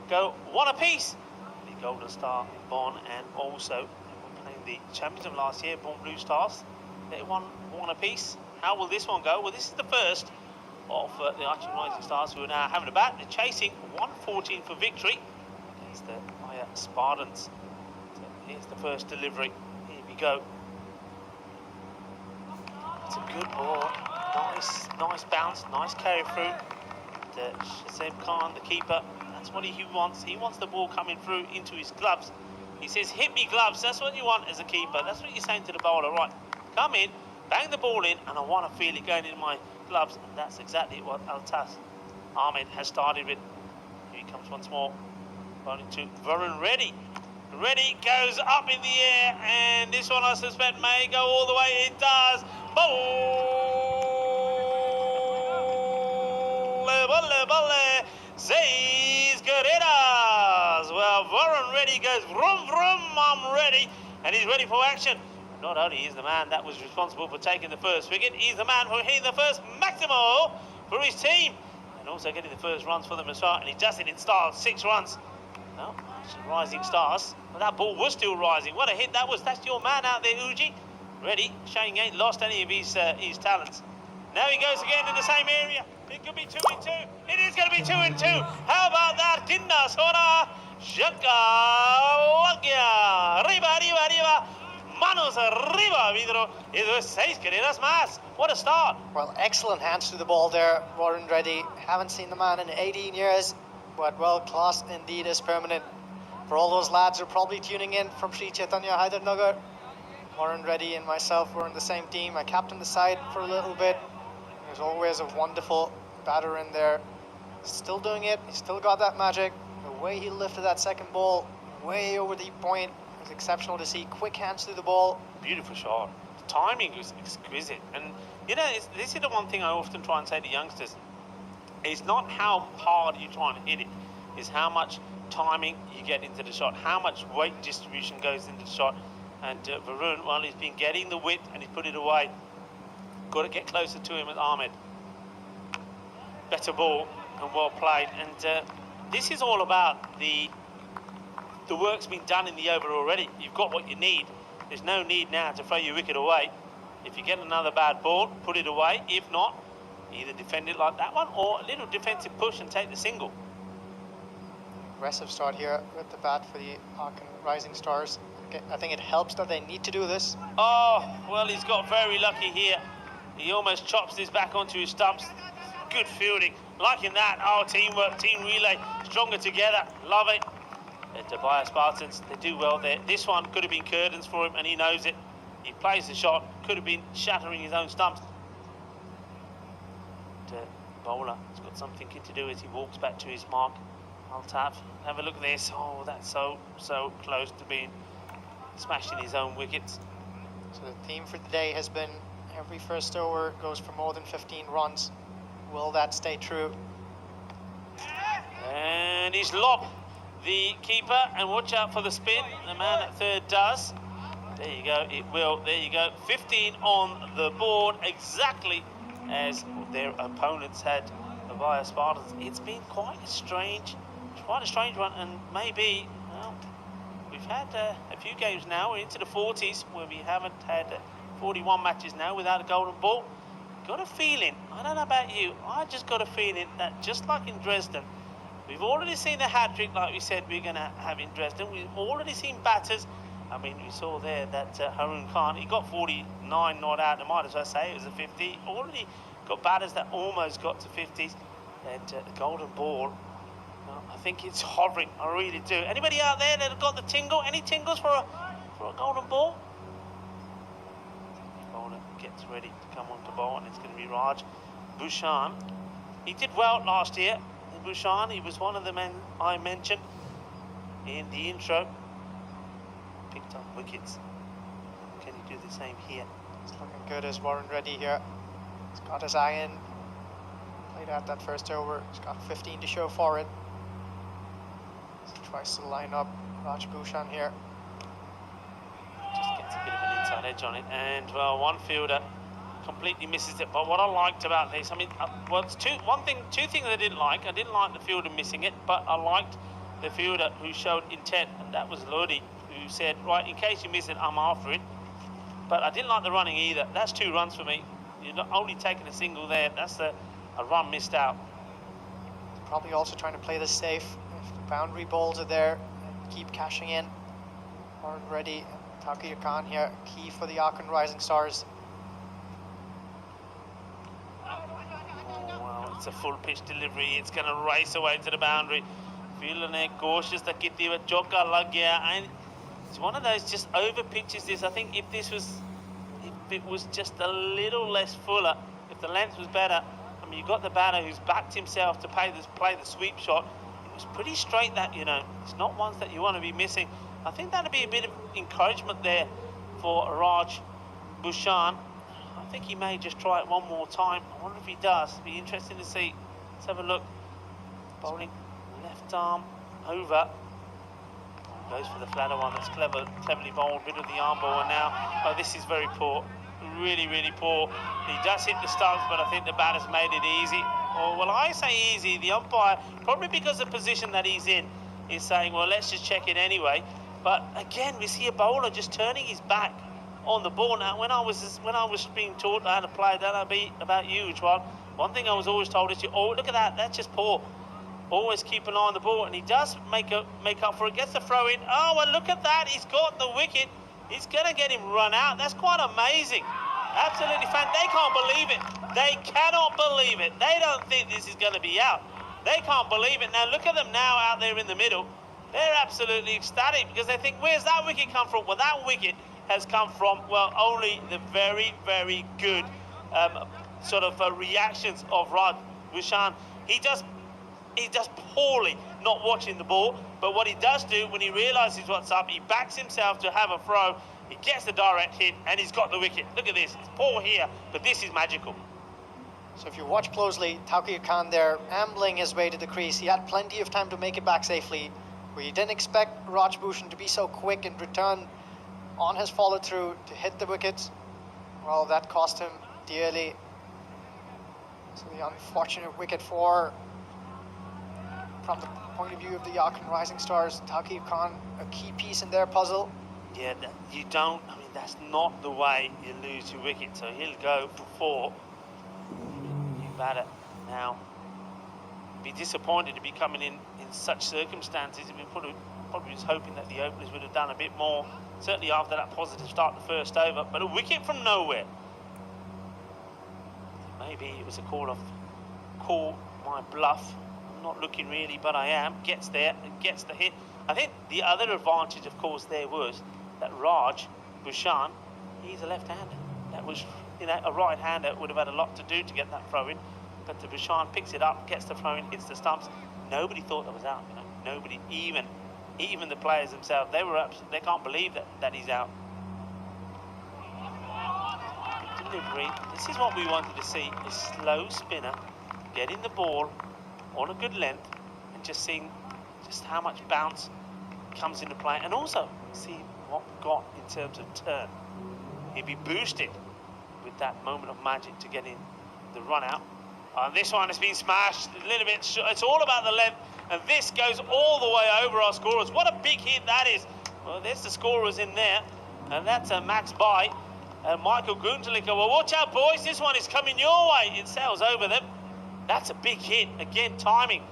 S1: go one apiece. The Golden Star, Bonn, and also they were playing the champions of last year, Bonn Blue Stars. They won one apiece. How will this one go? Well, this is the first of the Aachen Rising Stars, who are now having a bat. They're chasing 114 for victory against the Spartans. So here's the first delivery. Here we go. It's a good ball. Nice bounce, nice carry through. Shazem Khan, the keeper, that's what he wants. He wants the ball coming through into his gloves. He says, hit me gloves. That's what you want as a keeper. That's what you're saying to the bowler. Right, come in, bang the ball in, and I want to feel it going in my gloves. And that's exactly what Altaf Ahmed has started with. Here he comes once more. Bowling to Varun Reddy. Reddy goes up in the air, and this one I suspect may go all the way. It does. Says Guerreras. Well, Varun Reddy goes vroom vroom, I'm ready, and he's ready for action. Not only is the man that was responsible for taking the first wicket, he's the man for hitting the first maximal for his team, and also getting the first runs for them as well. And he does it in style, 6 runs. Well, Rising Stars, but that ball was still rising. What a hit that was. That's your man out there, Uji. Ready, showing he ain't lost any of his talents. Now he goes again in the same area. It could be 2 and 2. It is going to be 2 and 2. How about that? Kinda Sora Shaka Arriba. Manos arriba, Vidro. Eso es 6 carreras más. What a start.
S3: Well, excellent hands to the ball there, Warren Reddy. Haven't seen the man in 18 years, but well, class indeed is permanent. For all those lads who are probably tuning in from Sri Chaitanya Hydernagar, Warren Reddy and myself were in the same team. I captained the side for a little bit. There's always a wonderful batter in there. He's still doing it. He's still got that magic. The way he lifted that second ball way over the point was exceptional to see. Quick hands to the ball.
S1: Beautiful shot. The timing was exquisite. And, you know, this is the one thing I often try and say to youngsters. It's not how hard you try and hit it. It's how much timing you get into the shot. How much weight distribution goes into the shot. And Varun, well, he's been getting the width and he's put it away. Got to get closer to him with Ahmed. Better ball and well played. And this is all about the work's been done in the over already. You've got what you need. There's no need now to throw your wicket away. If you get another bad ball, put it away. If not, either defend it like that one or a little defensive push and take the single.
S3: Aggressive start here with the bat for the Aachen Rising Stars. I think it helps that they need to do this.
S1: Oh, well, he's got very lucky here. He almost chops this back onto his stumps. Good fielding. Liking that. Oh, teamwork, team relay. Stronger together. Love it. The Dubai Spartans, they do well there. This one could have been curtains for him, and he knows it. He plays the shot. Could have been shattering his own stumps. The bowler has got something to do as he walks back to his mark. Altaf, have a look at this. Oh, that's so close to being smashing his own wickets.
S3: So the theme for today has been every first over goes for more than 15 runs. Will that stay true?
S1: And he's lobbed the keeper, and watch out for the spin. The man at third does. There you go, it will. There you go. 15 on the board, exactly as their opponents had via Spartans. It's been quite a strange one, and maybe, well, we've had a few games now. We're into the 40s where we haven't had 41 matches now without a golden ball. Got a feeling, I don't know about you, I just got a feeling that just like in Dresden, we've already seen the hat-trick like we said we're going to have in Dresden. We've already seen batters. I mean, we saw there that Harun Khan, he got 49 not out. I might as well say it was a 50. Already got batters that almost got to 50s. And the golden ball, well, I think it's hovering. I really do. Anybody out there that have got the tingle? Any tingles for a golden ball? The bowler gets ready to come on to bowl, and it's going to be Raj Bhushan. He did well last year. Bhushan, he was one of the men I mentioned in the intro. Picked up wickets. Can he do the same here?
S3: It's looking good as Warren Reddy here. He's got his eye in. Played out that first over. He's got 15 to show for it. He tries to line up Raj Bhushan here.
S1: Just gets a bit of an inside edge on it. And, well, one fielder completely misses it. But what I liked about this, I mean, well, it's two things I didn't like. I didn't like the fielder missing it, but I liked the fielder who showed intent, and that was Lodi, who said, right, in case you miss it, I'm after it. But I didn't like the running either. That's 2 runs for me. You're not only taking a single there. That's a run missed out.
S3: Probably also trying to play this safe. If the boundary balls are there, and keep cashing in. Warren Reddy and Takuya Khan here, key for the Aachen Rising Stars.
S1: Oh, well, it's a full pitch delivery. It's going to race away to the boundary. Feeling it, cautious, the kitty with Joka Lagya. And it's one of those just over pitches this. I think if it was just a little less fuller, if the length was better, I mean, you got the batter who's backed himself to play the sweep shot. It was pretty straight, that, you know. It's not ones that you want to be missing. I think that'd be a bit of encouragement there for Raj Bhushan. I think he may just try it one more time. I wonder if he does. It'd be interesting to see. Let's have a look. Bowling left arm over. Goes for the flatter one. That's cleverly bowled. Bit of the arm ball, and now, oh, this is very poor. Really, really poor. He does hit the stumps, but I think the batter's made it easy. Or, well, I say easy. The umpire, probably because of the position that he's in, is saying, well, let's just check it anyway. But again, we see a bowler just turning his back on the ball. Now, when I was being taught how to play, that'll be about you, Ujwal. One thing I was always told is, oh, look at that, that's just poor. Always keep an eye on the ball, and he does make up for it. Gets the throw in. Oh, well, look at that. He's got the wicket. He's going to get him run out. That's quite amazing. Absolutely fantastic. They can't believe it. They cannot believe it. They don't think this is going to be out. They can't believe it. Now, look at them now out there in the middle. They're absolutely ecstatic because they think, where's that wicket come from? Well, that wicket has come from, well, only the very, very good reactions of Raj Bhushan. He does poorly not watching the ball, but what he does do when he realises what's up, he backs himself to have a throw, he gets the direct hit, and he's got the wicket. Look at this. It's poor here, but this is magical.
S3: So if you watch closely, Takuya Khan there ambling his way to the crease. He had plenty of time to make it back safely. We didn't expect Raj Bhushan to be so quick and return on his follow through to hit the wickets. Well, that cost him dearly. So the unfortunate wicket for, from the point of view of the Aachen Rising Stars, Takuya Khan, a key piece in their puzzle.
S1: Yeah, you don't, I mean, that's not the way you lose your wicket. So he'll go for 4. You batter now. Be disappointed to be coming in such circumstances. I mean, probably was hoping that the openers would have done a bit more, certainly after that positive start the first over. But a wicket from nowhere. Maybe it was a call my bluff. I'm not looking really, but I am. Gets there and gets the hit. I think the other advantage, of course, there was that Raj Bhushan, he's a left-hander. That was, a right-hander would have had a lot to do to get that throw in. But the Bhushan picks it up, gets the throw in, hits the stumps. Nobody thought that was out. Nobody, even the players themselves, they can't believe that he's out. Delivery. This is what we wanted to see: a slow spinner getting the ball on a good length and just seeing just how much bounce comes into play, and also see what we got in terms of turn. He'd be boosted with that moment of magic to get in the run out. And this one has been smashed a little bit. It's all about the length, and this goes all the way over our scorers. What a big hit that is. Well, there's the scorers in there, and that's a Max by Michael Guntelicka. Well, watch out, boys. This one is coming your way. It sails over them. That's a big hit. Again, timing.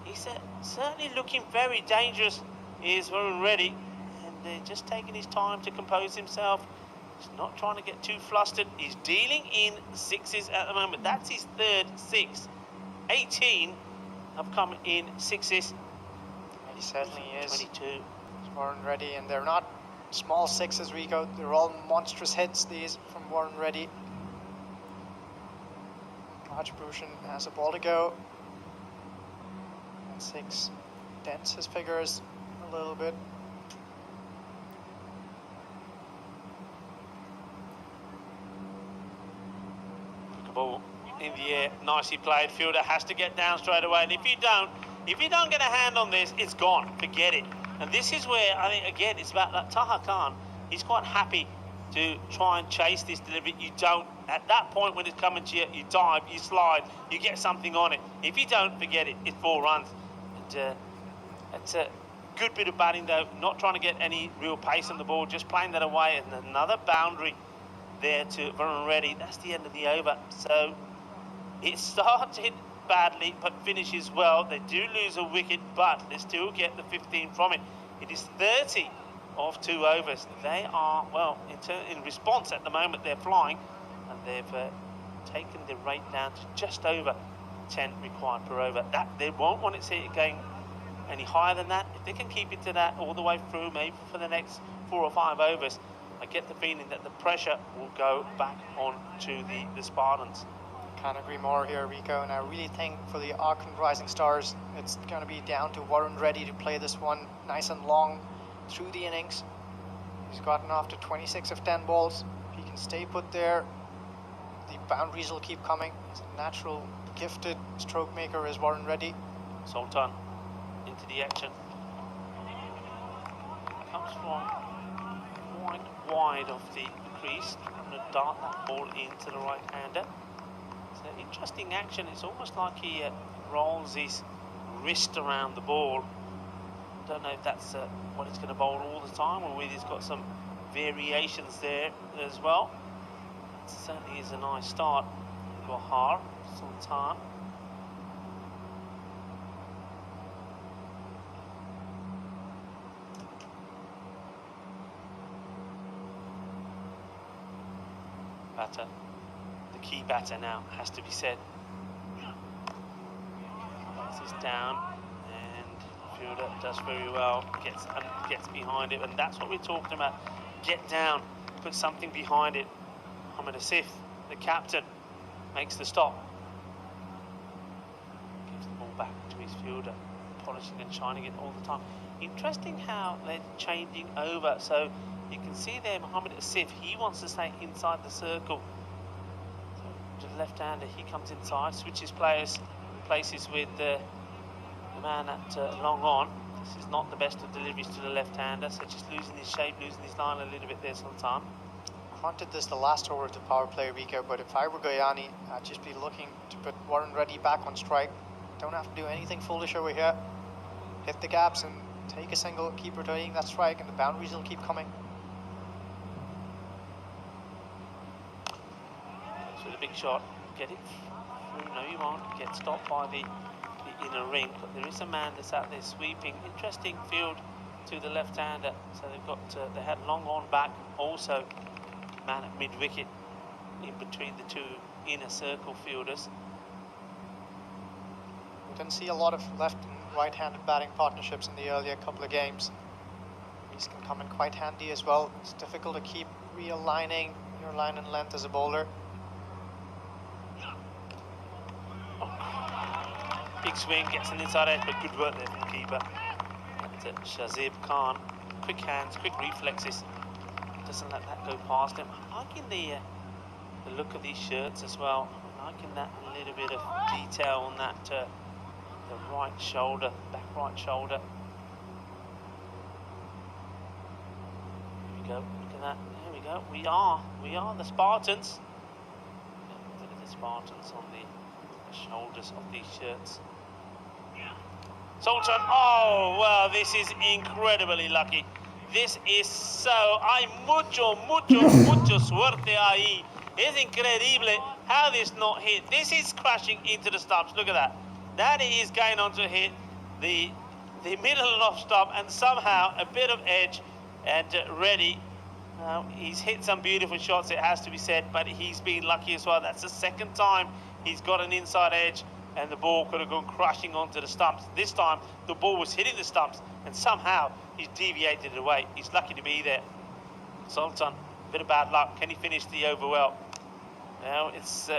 S1: He's certainly looking very dangerous. He is very ready, and just taking his time to compose himself. He's not trying to get too flustered. He's dealing in 6s at the moment. That's his 3rd 6. 18 have come in 6s.
S3: He certainly is.
S1: 22.
S3: Warren Reddy, and they're not small 6s, Rico. They're all monstrous hits, these, from Warren Reddy. Raj Bhushan has a ball to go. And 6 dents his figures a little bit.
S1: Ball in the air, nicely played. Fielder has to get down straight away, and if you don't get a hand on this, it's gone. Forget it. And this is where I think, again, it's about that Taha Khan. He's quite happy to try and chase this delivery. You don't. At that point when it's coming to you, you dive, you slide, you get something on it. If you don't, forget it. It's 4 runs. And, it's a good bit of batting though, not trying to get any real pace on the ball, just playing that away, and another boundary there to Varun Reddy. That's the end of the over. So it started badly but finishes well. They do lose a wicket, but they still get the 15 from it. It is 30 of 2 overs. They are, well, in response at the moment, they're flying, and they've taken the rate down to just over 10 required per over. That they won't want to see it going any higher than that. If they can keep it to that all the way through, maybe for the next 4 or 5 overs, I get the feeling that the pressure will go back on to the Spartans.
S3: Can't agree more here, Rico, and I really think for the Aachen Rising Stars, it's going to be down to Varun Reddy to play this one nice and long through the innings. He's gotten off to 26 of 10 balls. If he can stay put there, the boundaries will keep coming. He's a natural, gifted stroke maker is Varun Reddy.
S1: Sultan into the action. Comes from quite wide of the crease. I'm going to dart that ball into the right-hander. It's an interesting action. It's almost like he rolls his wrist around the ball. Don't know if that's what he's going to bowl all the time, or whether he's got some variations there as well. It certainly is a nice start. Gohar, Sultan. Batter, the key batter now, has to be said. This is down, and fielder does very well, gets behind it, and that's what we're talking about. Get down, put something behind it. Mohamed Asif, the captain, makes the stop. Gives the ball back to his fielder, polishing and shining it all the time. Interesting how they're changing over. So you can see there Mohamed Asif, he wants to stay inside the circle. So to the left-hander, he comes inside, switches places with the man at long on. This is not the best of deliveries to the left-hander, so just losing his shape, losing his line a little bit there Sultan.
S3: Granted this the last over of the power play, Rico, but if I were Guyani, I'd just be looking to put Varun Reddy back on strike. Don't have to do anything foolish over here. Hit the gaps and take a single, keep rotating that strike, and the boundaries will keep coming.
S1: So the big shot, get it through, no you won't, get stopped by the inner ring, but there is a man that's out there sweeping. Interesting field to the left-hander, so they've got, they had long on back, also man at mid-wicket in between the two inner circle fielders.
S3: We didn't see a lot of left and right-handed batting partnerships in the earlier couple of games. These can come in quite handy as well. It's difficult to keep realigning your line and length as a bowler.
S1: Big swing, gets an inside edge, but good work there from the keeper. That's Shazib Khan. Quick hands, quick reflexes. Doesn't let that go past him. I'm liking the look of these shirts as well. I'm liking that little bit of detail on that the right shoulder, back right shoulder. Here we go. Look at that. There we go. We are the Spartans. Look at the Spartans on the shoulders of these shirts. Sultan, oh, well, this is incredibly lucky. This is so, hay mucho suerte ahí. Es increíble how this not hit. This is crashing into the stumps. Look at that. That is going on to hit the middle and off stump, and somehow a bit of edge and Reddy. He's hit some beautiful shots, it has to be said, but he's been lucky as well. That's the second time he's got an inside edge, and the ball could have gone crashing onto the stumps. This time, the ball was hitting the stumps, and somehow he's deviated it away. He's lucky to be there. Sultan, a bit of bad luck. Can he finish the over well? Now it's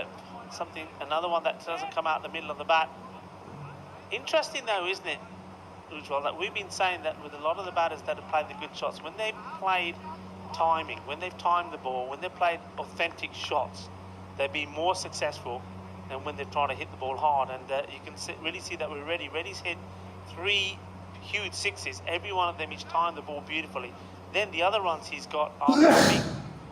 S1: another one that doesn't come out the middle of the bat. Interesting though, isn't it, Ujjwal, that we've been saying that with a lot of the batters that have played the good shots, when they've played timing, when they've timed the ball, when they've played authentic shots, they've been more successful than when they're trying to hit the ball hard. And you can really see that with Reddy. Reddy's hit 3 huge sixes, every one of them he's timed the ball beautifully. Then the other runs he's got are coming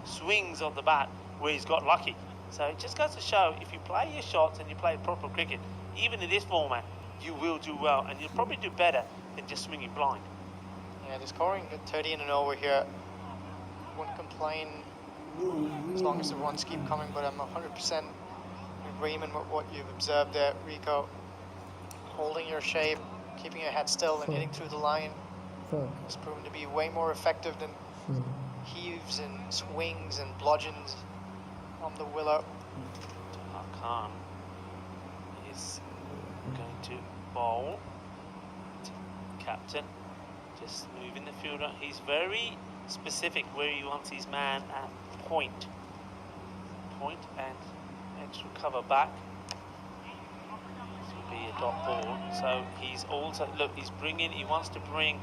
S1: swings of the bat where he's got lucky. So it just goes to show, if you play your shots and you play proper cricket, even in this format, you will do well, and you'll probably do better than just swinging blind.
S3: Yeah, they're scoring at 13 and over here. Wouldn't complain as long as the runs keep coming, but I'm 100% in agreement with what you've observed there, Rico. Holding your shape, keeping your head still, and hitting through the line has proven to be way more effective than heaves and swings and bludgeons on the willow.
S1: Khan is going to bowl. Captain just moving the fielder. He's very specific where he wants his man at point. Point and extra cover back. This will be a dot ball. So he's also, look, he's bringing, he wants to bring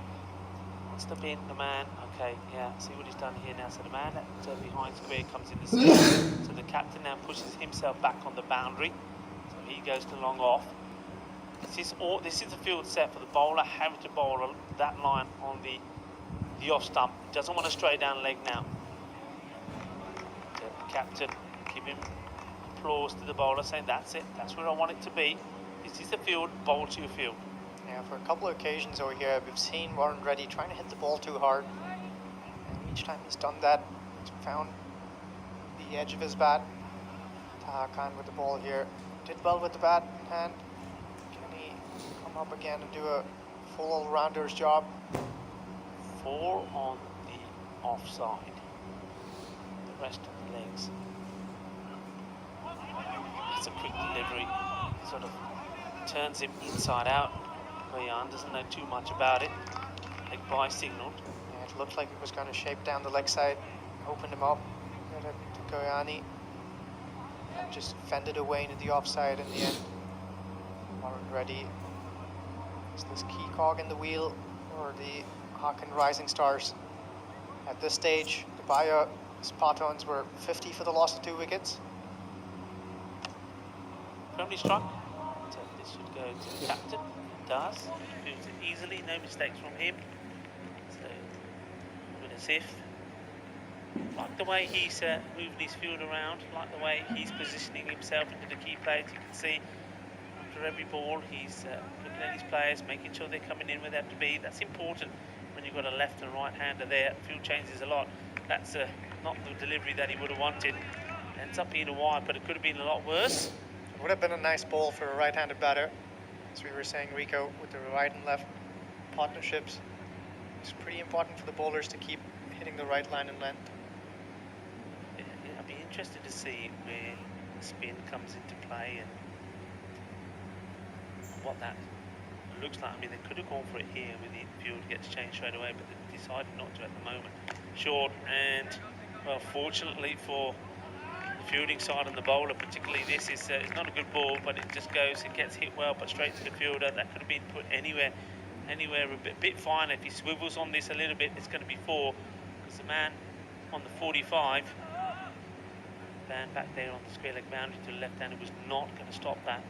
S1: the man. Okay, yeah, see what he's done here now. So the man at behind square comes in the center. So the captain now pushes himself back on the boundary. So he goes to long off. This is the field set for the bowler having to bowl that line on the off stump. Doesn't want to stray down leg now. The captain giving applause to the bowler, saying that's it, that's where I want it to be. This is the field, bowl to your field.
S3: Yeah, for a couple of occasions over here, we've seen Warren Reddy trying to hit the ball too hard. And each time he's done that, he's found the edge of his bat. Taha Khan with the ball here. Did well with the bat in hand. Can he come up again and do a full all-rounder's job?
S1: 4 on the offside. The rest of the legs. It's a quick delivery. Sort of turns him inside out. Goyan doesn't know too much about it. Leg by signalled.
S3: Yeah, it looked like it was going to shape down the leg side. Opened him up. Got it to Goyani. And just fended away into the offside in the end. Warren Reddy. Is this key cog in the wheel or the Aachen Rising Stars? At this stage, the Bayer Spartans were 50 for the loss of 2 wickets.
S1: Firmly struck. So this should go to the captain. It does. Fields it easily, no mistakes from him. So, with as if. Like the way he's moving his field around, like the way he's positioning himself into the key plays. You can see after every ball, he's looking at his players, making sure they're coming in where they have to be. That's important when you've got a left and right hander there. The field changes a lot. That's not the delivery that he would have wanted. Ends up being a wide, but it could have been a lot worse.
S3: It would have been a nice ball for a right-handed batter. As we were saying, Rico, with the right and left partnerships, it's pretty important for the bowlers to keep hitting the right line and length.
S1: Yeah, I'd be interested to see where spin comes into play and what that looks like. I mean, they could have gone for it here with the infield gets changed straight away, but they decided not to at the moment. Short and, well, fortunately for fielding side and the bowler, particularly this is it's not a good ball, but it just goes, it gets hit well, but straight to the fielder. That could have been put anywhere a bit finer. If he swivels on this a little bit, it's going to be 4. Because the man on the 45, down back there on the square leg boundary to the left hander, was not going to stop that.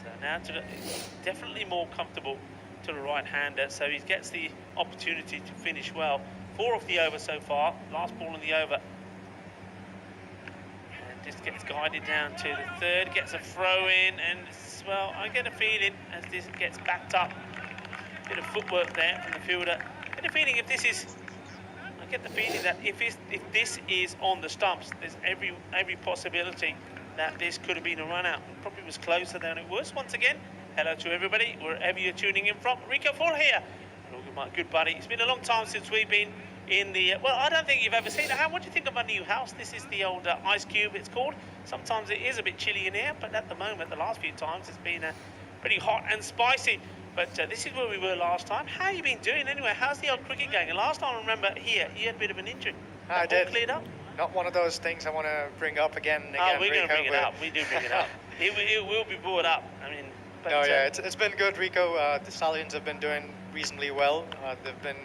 S1: So now it's definitely more comfortable to the right hander, so he gets the opportunity to finish well. 4 off the over so far, last ball in the over. Just gets guided down to the third, gets a throw in, and well, I get a feeling as this gets backed up, bit of footwork there from the fielder. I get a feeling if this is, I get the feeling that if this is on the stumps, there's every possibility that this could have been a run out. It probably was closer than it was. Once again, hello to everybody, wherever you're tuning in from. Rico Full here, my good buddy. It's been a long time since we've been in the, well, I don't think you've ever seen it. What do you think of our new house? This is the old Ice Cube, it's called. Sometimes it is a bit chilly in here, but at the moment, the last few times, it's been pretty hot and spicy. But this is where we were last time. How you been doing anyway? How's the old cricket going? And last time I remember here, you had a bit of an injury.
S3: I did.
S1: Cleared up?
S3: Not one of those things I want to bring up again and
S1: Oh,
S3: again.
S1: we're going to bring it up. We do bring it up. It will be brought up. I mean, but,
S3: no, yeah, it's been good, Rico. The Stallions have been doing reasonably well. They've been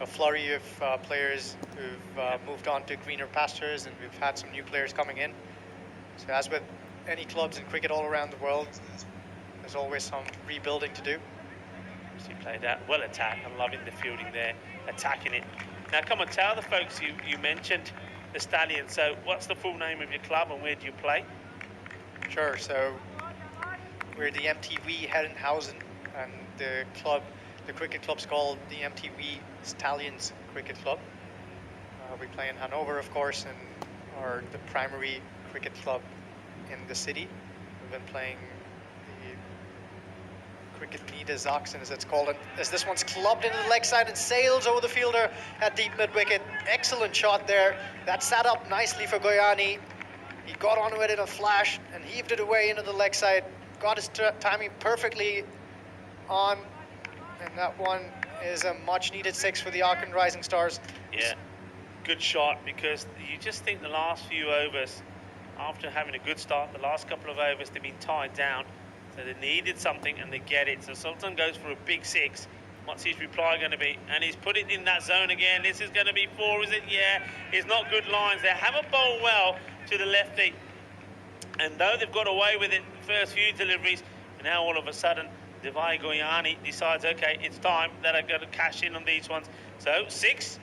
S3: a flurry of players who've moved on to greener pastures, and we've had some new players coming in. So as with any clubs in cricket all around the world, there's always some rebuilding to do.
S1: He played that well attacked. I'm loving the fielding there, attacking it. Now come on, tell the folks you mentioned the Stallions. So what's the full name of your club and where do you play?
S3: Sure, so we're the MTV Herrenhausen, and the cricket club's called the MTV Stallions Cricket Club. We play in Hanover, of course, and are the primary cricket club in the city. We've been playing the cricket Niedersachsen, as it's called, as this one's clubbed into the leg side and sails over the fielder at deep mid-wicket. Excellent shot there. That sat up nicely for Goyani. He got onto it in a flash and heaved it away into the leg side. Got his timing perfectly on, and that one is a much-needed 6 for the Aachen Rising Stars.
S1: Yeah, good shot, because you just think the last few overs, after having a good start, the last couple of overs, they've been tied down, so they needed something and they get it. So Sultan goes for a big 6. What's his reply going to be? And he's put it in that zone again. This is going to be 4, is it? Yeah, it's not good lines. They haven't bowled well to the lefty, and though they've got away with it the first few deliveries, now all of a sudden Devai Goyani decides, okay, it's time that I've got to cash in on these ones. So 6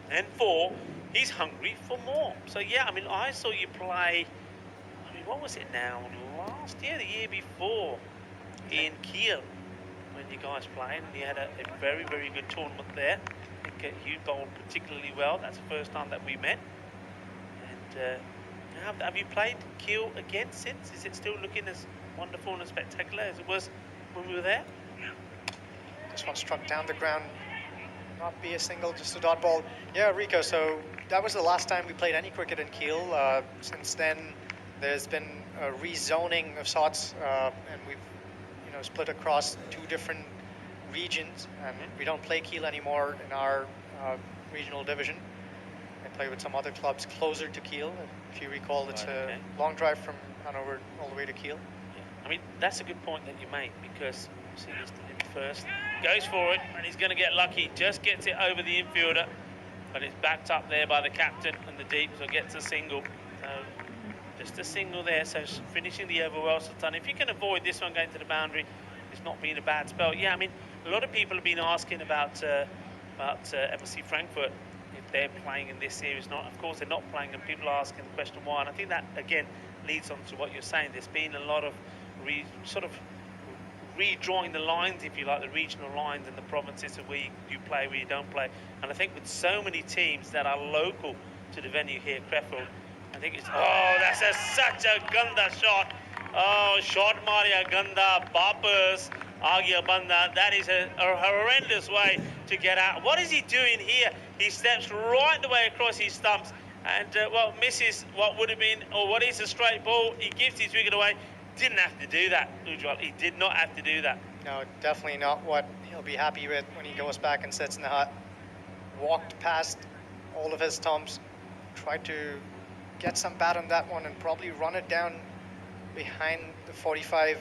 S1: and 4, he's hungry for more. So yeah, I mean, I saw you play, I mean, what was it now, last year, the year before, in Kiel, when you guys played, and you had a very, very good tournament there. I think you bowled particularly well. That's the first time that we met. And have you played Kiel again since? Is it still looking as wonderful and as spectacular as it was when we were there?
S3: This one struck down the ground, not be a single, just a dot ball. Yeah, Rico, so that was the last time we played any cricket in Kiel. Since then, there's been a rezoning of sorts, and we've split across 2 different regions, and we don't play Kiel anymore in our regional division. I play with some other clubs closer to Kiel. If you recall, it's a long drive from Hanover all the way to Kiel.
S1: Yeah. I mean, that's a good point that you make, because see this delivery first, goes for it, and he's going to get lucky, just gets it over the infielder, but it's backed up there by the captain and the deep, so gets a single. Just a single there, so finishing the over well, Sultan. If you can avoid this one going to the boundary, it's not been a bad spell. Yeah, I mean, a lot of people have been asking about MSC Frankfurt, if they're playing in this series. Not, of course, they're not playing, and people are asking the question why. And I think that again leads on to what you're saying. There's been a lot of redrawing the lines, if you like, the regional lines in the provinces of where you play, where you don't play. And I think with so many teams that are local to the venue here at Krefeld, I think it's, oh, that's such a ganda shot. Oh, shot Maria ganda, Bappers, Agia Banda. That is a horrendous way to get out. What is he doing here? He steps right the way across his stumps and, well, misses what would have been, or what is a straight ball. He gives his wicket away. Didn't have to do that, Ujjwal. He did not have to do that.
S3: No, definitely not what he'll be happy with when he goes back and sits in the hut. Walked past all of his stumps, tried to get some bat on that one and probably run it down behind the 45.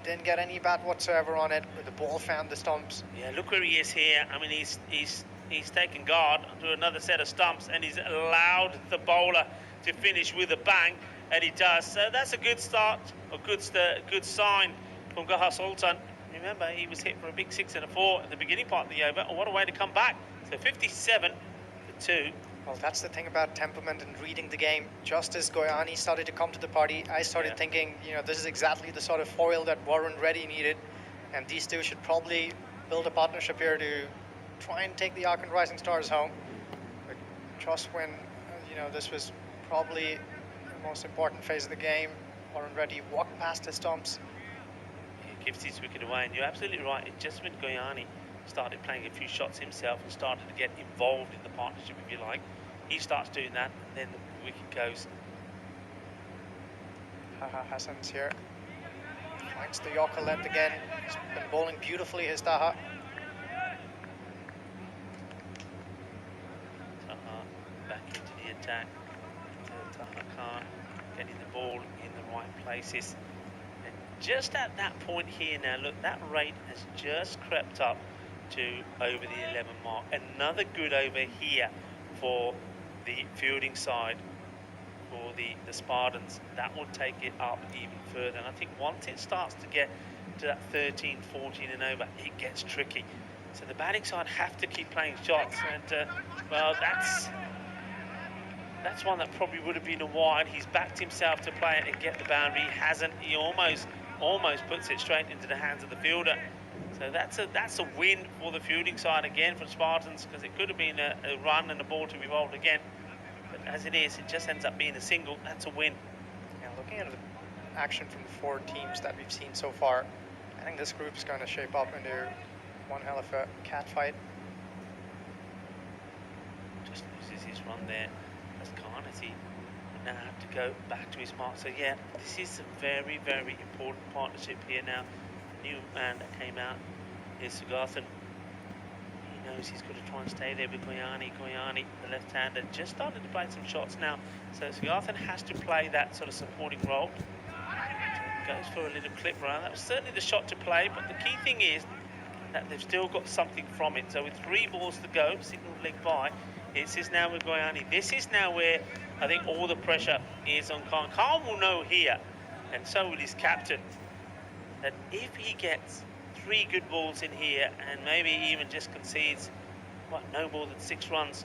S3: Didn't get any bat whatsoever on it, but the ball found the stumps.
S1: Yeah, look where he is here. I mean, he's taken guard to another set of stumps, and he's allowed the bowler to finish with a bang, and he does. So that's a good start, a good sign from Gaha Sultan. Remember, he was hit for a big 6 and a 4 at the beginning part of the over, and what a way to come back. So 57 for 2.
S3: Well, that's the thing about temperament and reading the game. Just as Goyani started to come to the party, I started thinking, this is exactly the sort of foil that Warren Reddy needed, and these two should probably build a partnership here to try and take the Aachen Rising Stars home. But just when, this was probably the most important phase of the game, Warren Reddy walked past his stumps.
S1: He gives his wicket away, and you're absolutely right. It just when Goyani started playing a few shots himself and started to get involved in the partnership, if you like, he starts doing that, and then the wicket goes.
S3: Taha Hassan's here. Finds the Yorker length again. He's been bowling beautifully, his Taha.
S1: Taha back into the attack. Taha Khan getting the ball in the right places. And just at that point here now, look, that rate has just crept up to over the 11 mark. Another good over here for the fielding side, for the Spartans. That will take it up even further. And I think once it starts to get to that 13, 14 and over, it gets tricky. So the batting side have to keep playing shots. And, well, that's one that probably would have been a wide. He's backed himself to play it and get the boundary. He hasn't. He almost puts it straight into the hands of the fielder. So that's a win for the fielding side again for Spartans, because it could have been a run and a ball to be bowled again. But as it is, it just ends up being a single. That's a win.
S3: Yeah, looking at the action from the 4 teams that we've seen so far, I think this group is going to shape up into one hell of a cat fight.
S1: Just loses his run there. That's Khan as he now have to go back to his mark. So yeah, this is a very, very important partnership here now. New man that came out is Sugathan. He knows he's got to try and stay there with Goyani. Goyani, the left-hander, just started to play some shots now. So Sugathan has to play that sort of supporting role. Goes for a little clip round. That was certainly the shot to play, but the key thing is that they've still got something from it. So with 3 balls to go, single leg by, this is now with Goyani. This is now where I think all the pressure is on Khan. Khan will know here, and so will his captain, that if he gets 3 good balls in here and maybe even just concedes, what, no more than 6 runs,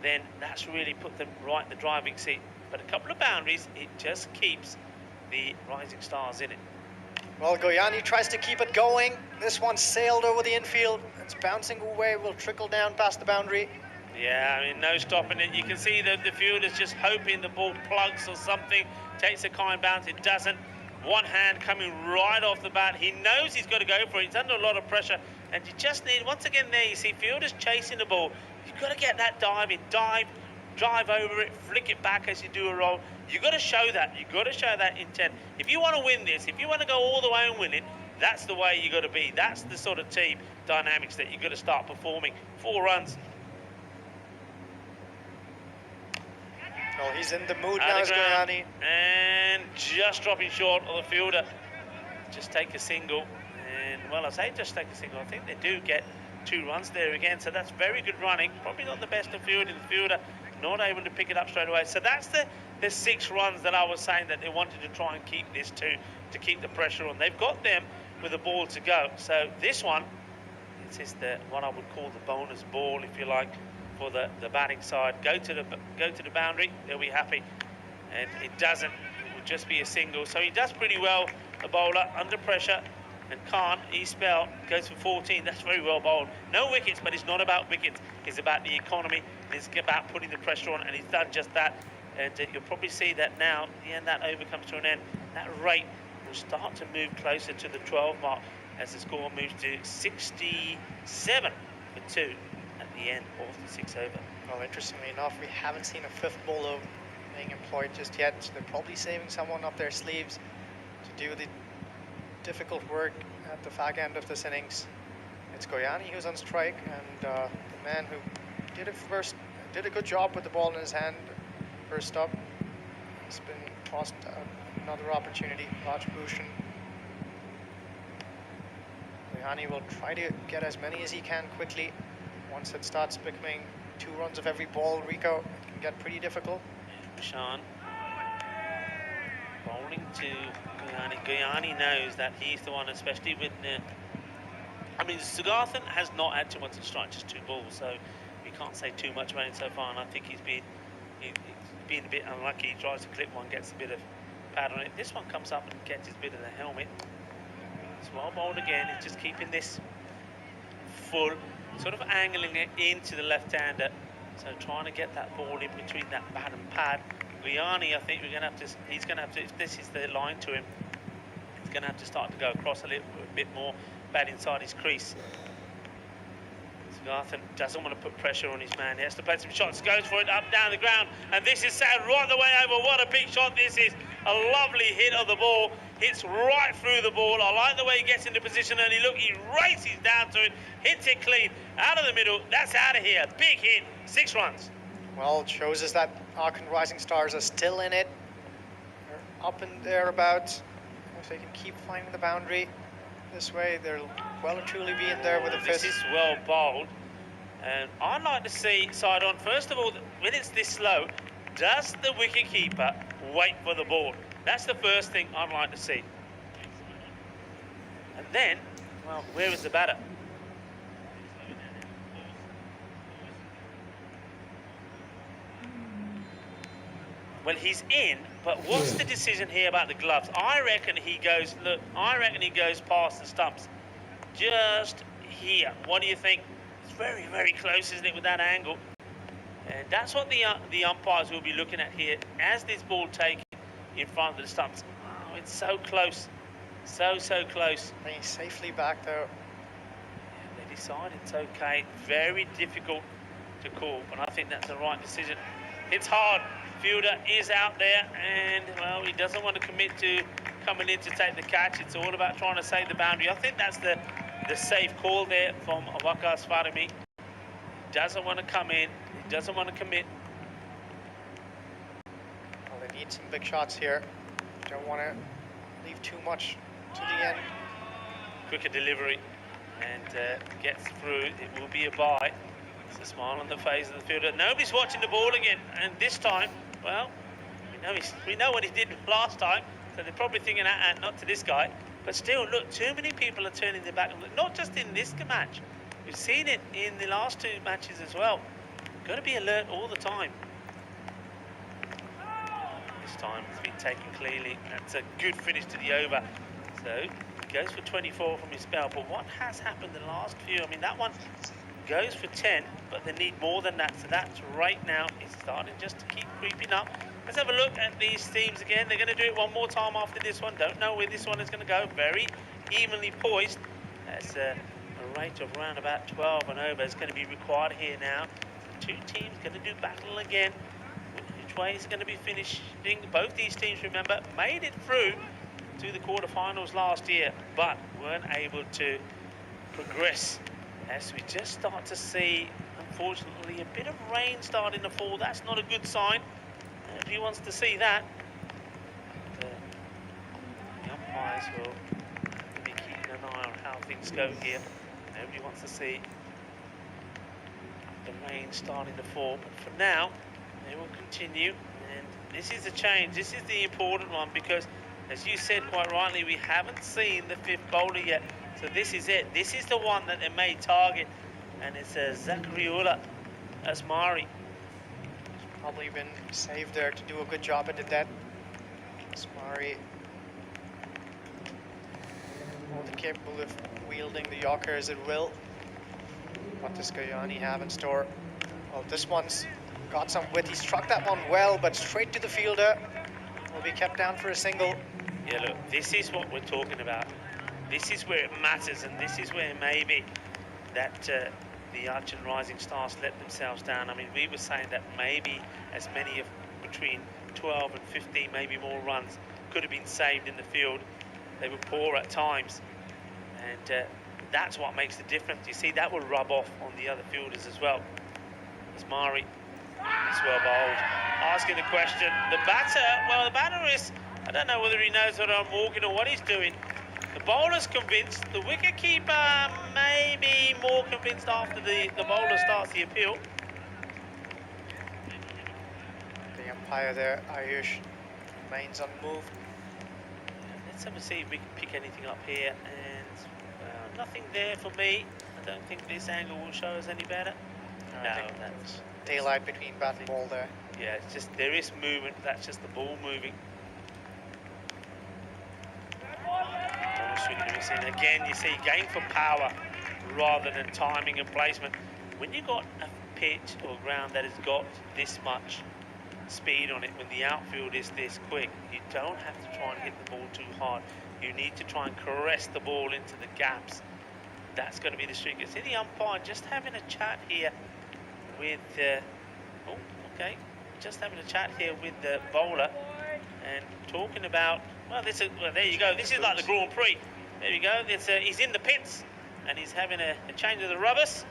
S1: then that's really put them right in the driving seat. But a couple of boundaries, it just keeps the Rising Stars in it.
S3: Well, Goyani tries to keep it going. This one sailed over the infield. It's bouncing away, will trickle down past the boundary.
S1: Yeah, I mean, no stopping it. You can see that the fielder's just hoping the ball plugs or something, takes a kind bounce. It doesn't. One hand coming right off the bat. He knows he's got to go for it. He's under a lot of pressure. And you just need, once again there, you see fielders chasing the ball. You've got to get that dive in. Drive over it, flick it back as you do a roll. You've got to show that. You've got to show that intent. If you want to win this, if you want to go all the way and win it, that's the way you got to be. That's the sort of team dynamics that you've got to start performing. 4 runs.
S3: Well, he's in the mood now, Goyani.
S1: And just dropping short of the fielder. Just take a single. And, well, I say just take a single. I think they do get 2 runs there again. So that's very good running. Probably not the best of fielding. The fielder not able to pick it up straight away. So that's the 6 runs that I was saying that they wanted to try and keep this to keep the pressure on. They've got them with a ball to go. So this one, this is what I would call the bonus ball, if you like, for the batting side. Go to the boundary, they'll be happy. And it doesn't. It will just be a single. So he does pretty well, the bowler, under pressure. And Khan, he spell, goes for 14. That's very well bowled. No wickets, but it's not about wickets. It's about the economy. It's about putting the pressure on, and he's done just that. And you'll probably see that now, the end that over comes to an end. That rate will start to move closer to the 12 mark as the score moves to 67 for 2 at the end of the 6 over.
S3: Well, interestingly enough, we haven't seen a 5th bowler being employed just yet. So they're probably saving someone up their sleeves to do the difficult work at the fag end of this innings. It's Goyani who's on strike, and the man who did a good job with the ball in his hand first up has been tossed another opportunity. Raj Bhushan. Goyani will try to get as many as he can quickly. Once it starts becoming 2 runs of every ball, Rico, it can get pretty difficult.
S1: Sean bowling to Goyani. Goyani knows that he's the one, especially with I mean, Sugathan has not had too much to strike, just 2 balls, so we can't say too much about him so far, and I think he's been a bit unlucky. He tries to clip one, gets a bit of pad on it. This one comes up and gets his bit of the helmet. It's well bowled again. He's just keeping this full, sort of angling it into the left-hander, so trying to get that ball in between that bat and pad. Goyani, I think he's going to have to, if this is the line to him, he's going to have to start to go across a little bit more, bat inside his crease. Sugathan doesn't want to put pressure on his man. He has to play some shots, goes for it up, down the ground, and this is sad right the way over. What a big shot this is. A lovely hit of the ball. Hits right through the ball. I like the way he gets into position, and he races down to it, hits it clean, out of the middle. That's out of here. Big hit, 6 runs.
S3: Well, it shows us that Aachen Rising Stars are still in it. They're up and thereabouts. If they can keep finding the boundary this way, they'll well and truly be in there with a 5th.
S1: This is well bowled. And I'd like to see side on. First of all, when it's this slow, does the wicketkeeper wait for the ball? That's the first thing I'd like to see. And then, well, where is the batter? Well, he's in, but what's the decision here about the gloves? I reckon he goes, look, I reckon he goes past the stumps. Just here. What do you think? It's very, very close, isn't it, with that angle? And that's what the umpires will be looking at here as this ball taken in front of the stumps. Oh, it's so close. So close.
S3: He's safely back though.
S1: Yeah, they decide it's okay. Very difficult to call, but I think that's the right decision. It's hard. Fielder is out there, and well, he doesn't want to commit to coming in to take the catch. It's all about trying to save the boundary. I think that's the safe call there from Wakas Farimi. Doesn't want to come in. He doesn't want to commit.
S3: Well, they need some big shots here. Don't want to leave too much to the end.
S1: Quicker delivery and gets through. It will be a bye. It's a smile on the face of the fielder. Nobody's watching the ball again, and this time, well, we know what he did last time, so they're probably thinking, not to this guy. But still, look, too many people are turning their back. Not just in this match. We've seen it in the last two matches as well. Got to be alert all the time. This time it's been taken clearly. That's a good finish to the over. So he goes for 24 from his spell. But what has happened the last few? I mean, that one goes for 10, but they need more than that. So that's right now, it's starting just to keep creeping up. Let's have a look at these teams again. They're going to do it one more time after this one. Don't know where this one is going to go. Very evenly poised. That's a rate of around about 12 and over is going to be required here now. The two teams going to do battle again. Which way is going to be finishing? Both these teams, remember, made it through to the quarterfinals last year, but weren't able to progress. As we just start to see, unfortunately, a bit of rain starting to fall. That's not a good sign. Nobody wants to see that. The umpires will be keeping an eye on how things go here. Nobody wants to see the rain starting to fall. But for now, they will continue. And this is a change. This is the important one because, as you said quite rightly, we haven't seen the fifth bowler yet. So this is it. This is the one that they may target. And it's Zakariullah Asmari.
S3: Probably been saved there to do a good job at the dead. Asmari more than capable of wielding the Yorker as it will. What does Guyani have in store? Well, this one's got some wit. He struck that one well, but straight to the fielder. Will be kept down for a single.
S1: Yeah, look, this is what we're talking about. This is where it matters, and this is where maybe that the Aachen Rising Stars let themselves down. I mean, we were saying that maybe as many of between 12 and 15, maybe more runs could have been saved in the field. They were poor at times, and that's what makes the difference. You see, that will rub off on the other fielders as well. Asmari is well bowled. Asking the question, the batter is, I don't know whether he knows whether I'm walking or what he's doing. The bowler's convinced. The wicketkeeper may be more convinced after the bowler starts the appeal.
S3: The umpire there, Ayush, remains unmoved.
S1: Let's have a see if we can pick anything up here. And nothing there for me. I don't think this angle will show us any better. No, that's
S3: daylight between bat and ball there.
S1: Yeah, it's just there is movement. That's just the ball moving. And again, you see, game for power rather than timing and placement. When you've got a pitch or ground that has got this much speed on it, when the outfield is this quick, you don't have to try and hit the ball too hard. You need to try and caress the ball into the gaps. That's going to be the trick. You see the umpire just having a chat here with just having a chat here with the bowler and talking about, well, there you go. This is like the Grand Prix. There you go. He's in the pits and he's having a change of the rubbers.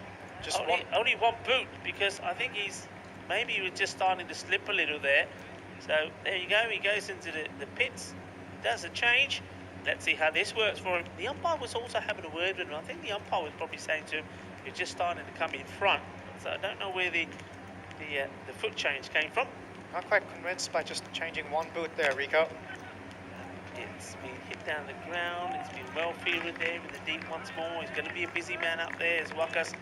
S1: Only one boot, because I think he was just starting to slip a little there. So there you go. He goes into the pits, does a change. Let's see how this works for him. The umpire was also having a word with him. I think the umpire was probably saying to him, you're just starting to come in front. So I don't know where the foot change came from.
S3: Not quite convinced by just changing one boot there, Rico.
S1: It's been hit down the ground. It's been well fielded there in the deep once more. He's going to be a busy man up there as Wakas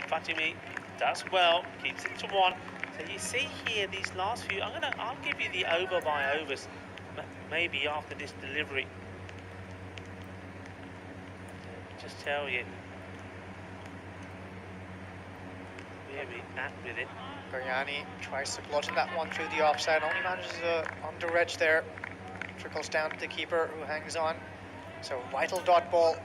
S1: Fatimi does well, keeps it to one. So you see here these last few. I'll give you the over by overs, maybe after this delivery. Just tell you where we at with it.
S3: Goyani tries to bludgeon that one through the offside, only manages a under edge there. Trickles down to the keeper who hangs on. So vital dot ball.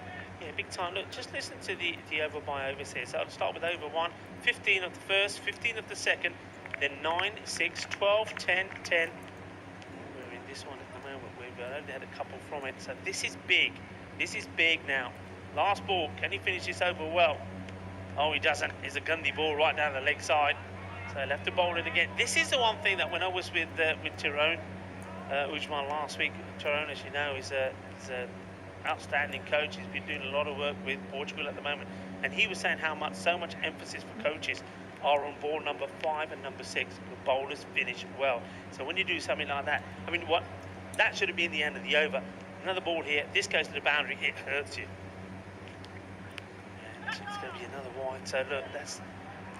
S1: Yeah, big time. Look, just listen to the over by overs here. So I'll start with over 1, 15 of the first, 15 of the second, then 9, 6, 12, 10, 10. We're in this one at the moment. We've only had a couple from it. So this is big. This is big now. Last ball. Can he finish this over well? Oh, he doesn't. It's a gundy ball right down the leg side. So he'll have to bowl it again. This is the one thing that when I was with Tyrone, Ujman last week, Tyrone, as you know, is a outstanding coach. He's been doing a lot of work with Portugal at the moment, and he was saying how so much emphasis for coaches are on ball number 5 and number 6. The bowlers finish well. So when you do something like that, I mean, that should have been the end of the over. Another ball here. This goes to the boundary. It hurts you. And it's going to be another wide. So look, that's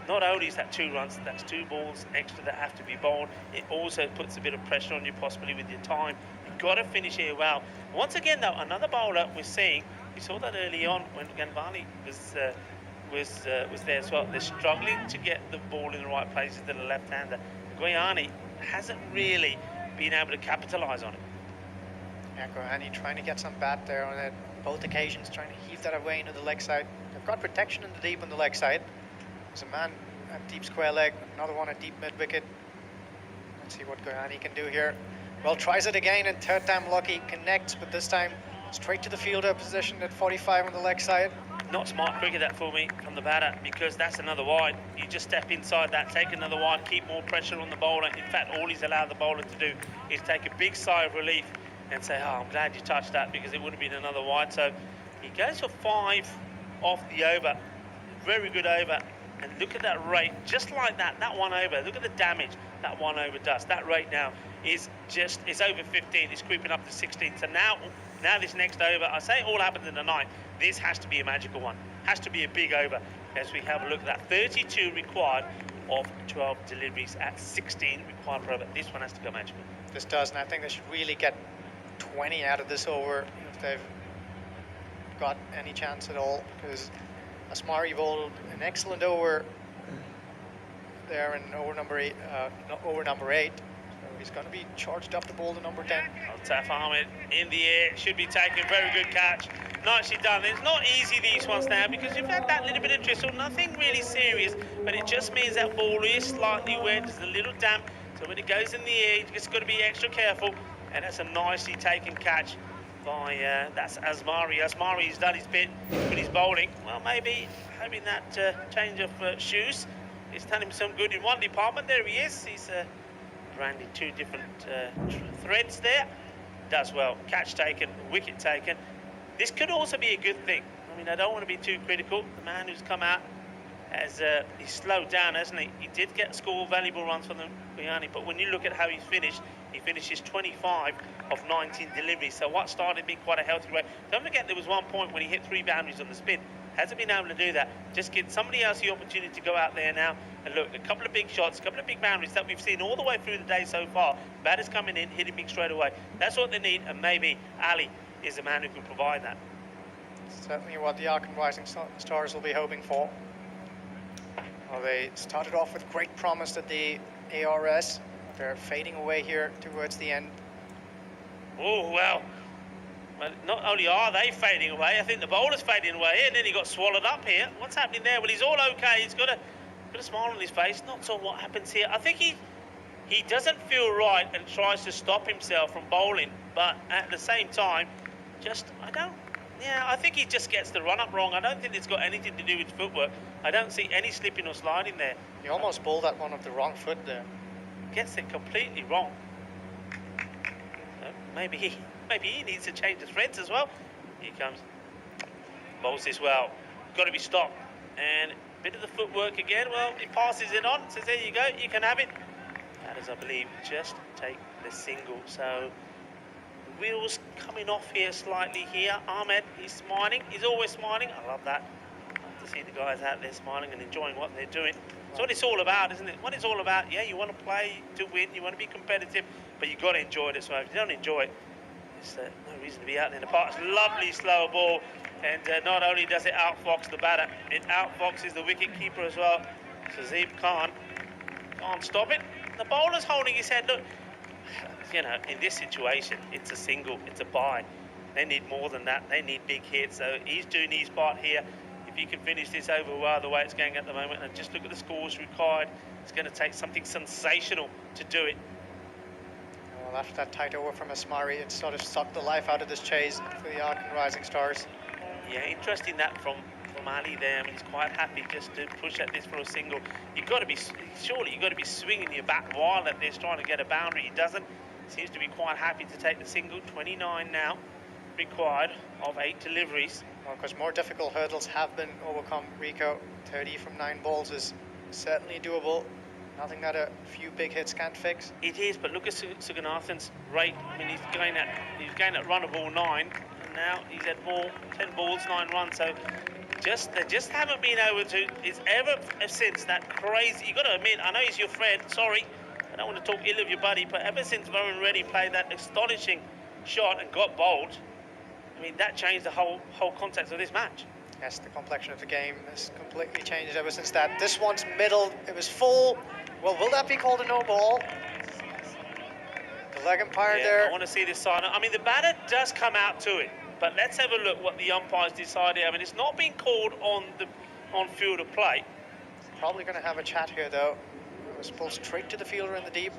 S1: not only is that 2 runs, that's 2 balls extra that have to be bowled. It also puts a bit of pressure on you, possibly with your time. You've got to finish here well. Once again, though, another bowler we're seeing. We saw that early on when Ganvali was there as well. They're struggling to get the ball in the right places to the left-hander. Goyani hasn't really been able to capitalise on it.
S3: Yeah, Goyani trying to get some bat there on it. Both occasions trying to heave that away into the leg side. They've got protection in the deep on the leg side. There's a man at deep square leg, another one at deep mid wicket. Let's see what Goyani can do here. Well, tries it again, and third time lucky, connects, but this time straight to the fielder, positioned at 45 on the leg side.
S1: Not smart cricket that for me from the batter, because that's another wide. You just step inside that, take another wide, keep more pressure on the bowler. In fact, all he's allowed the bowler to do is take a big sigh of relief and say, oh, I'm glad you touched that, because it would have been another wide. So he goes for 5 off the over. Very good over. And look at that rate, just like that, that one over. Look at the damage that one over does. That rate now is over 15. It's creeping up to 16. So now this next over, I say it all happens in the night. This has to be a magical one. Has to be a big over as we have a look at that. 32 required of 12 deliveries at 16 required per over. This one has to go magical.
S3: This does, and I think they should really get 20 out of this over if they've got any chance at all, because Asmari bowled an excellent over there in over number 8. So he's going to be charged up to bowl to number 10.
S1: Altaf Ahmed in the air, should be taken. Very good catch. Nicely done. It's not easy, these ones now, because you've had that little bit of drizzle, nothing really serious, but it just means that ball is slightly wet, it's a little damp. So when it goes in the air, you just got to be extra careful. And that's a nicely taken catch by that's Asmari. Asmari's done his bit with his bowling. Well, maybe having that change of shoes is done him some good in one department. There he is. He's branded 2 different threads there. Does well. Catch taken, wicket taken. This could also be a good thing. I mean, I don't want to be too critical. The man who's come out has he's slowed down, hasn't he? He did score valuable runs from the Goyani, but when you look at how he's finished, he finishes 25 of 19 deliveries. So what started being quite a healthy rate. Don't forget there was one point when he hit 3 boundaries on the spin. Hasn't been able to do that. Just give somebody else the opportunity to go out there now and look. A couple of big shots, a couple of big boundaries that we've seen all the way through the day so far. Batters coming in, hitting big straight away. That's what they need, and maybe Ali is the man who can provide that.
S3: Certainly what the Aachen Rising Stars will be hoping for. Well, they started off with great promise at the ARS. They're fading away here towards the end.
S1: Oh, well, not only are they fading away, I think the bowler's fading away, and then he got swallowed up here. What's happening there? Well, he's all okay. He's got a smile on his face. Not sure what happens here. I think he doesn't feel right and tries to stop himself from bowling, but at the same time, I think he just gets the run-up wrong. I don't think it's got anything to do with footwork. I don't see any slipping or sliding there.
S3: He almost bowled that one with the wrong foot there.
S1: Gets it completely wrong. Maybe he needs to change the threads as well. Here he comes. Bowls this well. Got to be stopped. And a bit of the footwork again. Well, he passes it on. Says, there you go. You can have it. That is, I believe, just take the single. So the wheels coming off here slightly here. Ahmed, he's smiling. He's always smiling. I love that. I love to see the guys out there smiling and enjoying what they're doing. That's what it's all about, isn't it? What it's all about. Yeah, you want to play to win, you want to be competitive, but you got to enjoy it as well. If you don't enjoy it, there's no reason to be out in the park. It's a lovely slow ball, and not only does it outfox the batter, it outfoxes the wicket keeper as well. Shazib can't stop it. The bowler's holding his head. Look, you know, in this situation, it's a single, it's a bye. They need more than that. They need big hits. So he's doing his part here. If he can finish this over well the way it's going at the moment, and just look at the scores required, it's going to take something sensational to do it.
S3: Well, after that tight over from Asmari, it sort of sucked the life out of this chase for the Aachen Rising Stars.
S1: Yeah, interesting that from Ali there. I mean, he's quite happy just to push at this for a single. Surely you've got to be swinging your bat while at this, trying to get a boundary. He doesn't. Seems to be quite happy to take the single. 29 now required of 8 deliveries.
S3: Well, because more difficult hurdles have been overcome, Rico. 30 from 9 balls is certainly doable. Nothing that a few big hits can't fix.
S1: It is, but look at Suganathan's rate. I mean, he's going at run of ball 9, and now he's at ball 10 balls, 9 runs. So they just haven't been able to. It's ever since that crazy. You got to admit, I know he's your friend. Sorry, I don't want to talk ill of your buddy, but ever since Varun Reddy played that astonishing shot and got bowled, I mean, that changed the whole context of this match.
S3: Yes, the complexion of the game has completely changed ever since that. This one's middle, it was full. Well, will that be called a no ball? The leg umpire there.
S1: I want to see this sign. I mean, the batter does come out to it, but let's have a look what the umpires decided. I mean, it's not being called on field of play.
S3: Probably going to have a chat here, though. It was pulled straight to the fielder in the deep.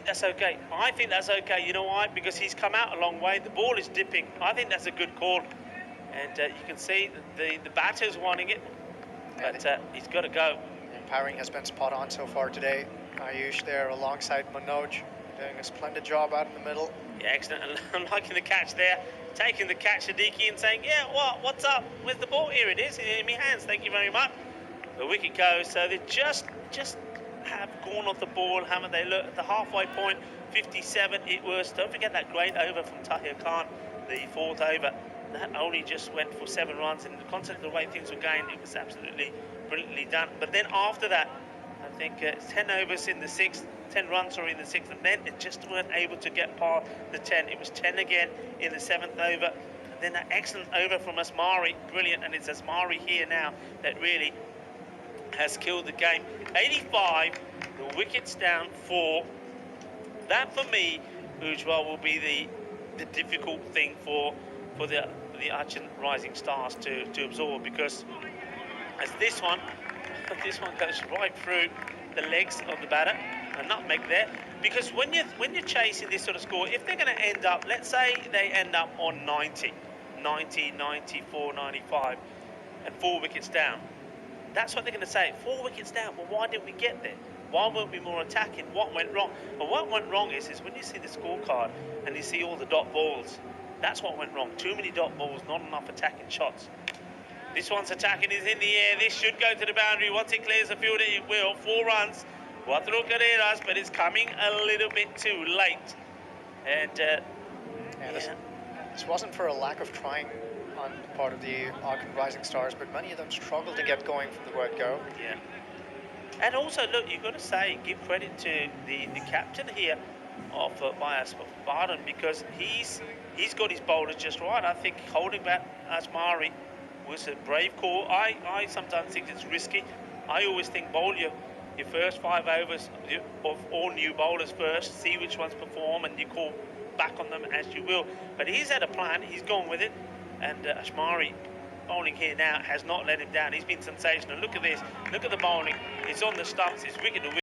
S1: That's okay. I think that's okay. You know why? Because he's come out a long way. The ball is dipping. I think that's a good call. And you can see the batter's wanting it, but he's got to go.
S3: The umpiring has been spot on so far today. Ayush there alongside Manoj, doing a splendid job out in the middle.
S1: Yeah, excellent. And liking the catch there. Taking the catch, Siddiqui, and saying, yeah, what's up? Where's the ball? Here it is, in my hands. Thank you very much. The wicket goes. So they just have gone off the ball, haven't they? Look at the halfway point, 57 it was. Don't forget that great over from Tahir Khan, the 4th over. That only just went for 7 runs. In the context of the way things were going, it was absolutely brilliantly done. But then after that, I think 10 overs in the 6th, 10 runs in the 6th, and then it just weren't able to get past the 10. It was 10 again in the 7th over. And then that excellent over from Asmari, brilliant. And it's Asmari here now that really has killed the game. 85, the wickets down 4. That for me, Ujwal, will be the difficult thing for the Aachen Rising Stars to absorb, because as this one goes right through the legs of the batter, a nutmeg there. Because when you're chasing this sort of score, if they're going to end up, let's say they end up on 90, 94, 95, and 4 wickets down. That's what they're going to say. 4 wickets down. Well, why didn't we get there? Why weren't we more attacking? What went wrong? But what went wrong is when you see the scorecard and you see all the dot balls, that's what went wrong. Too many dot balls, not enough attacking shots. This one's attacking is in the air. This should go to the boundary. Once it clears the field, it will. 4 runs. Cuatro carreras, but it's coming a little bit too late. And
S3: this wasn't for a lack of trying on the part of the Aachen Rising Stars, but many of them struggled to get going from the word go.
S1: Yeah. And also, look, you've got to say, give credit to the captain here of Spartan, because he's got his bowlers just right. I think holding back Asmari was a brave call. I sometimes think it's risky. I always think bowl your first 5 overs of all new bowlers first, see which ones perform, and you call back on them as you will. But he's had a plan, he's gone with it, and Asmari bowling here now has not let him down. He's been sensational. Look at this, look at the bowling. It's on the stumps, it's wicket to wicket.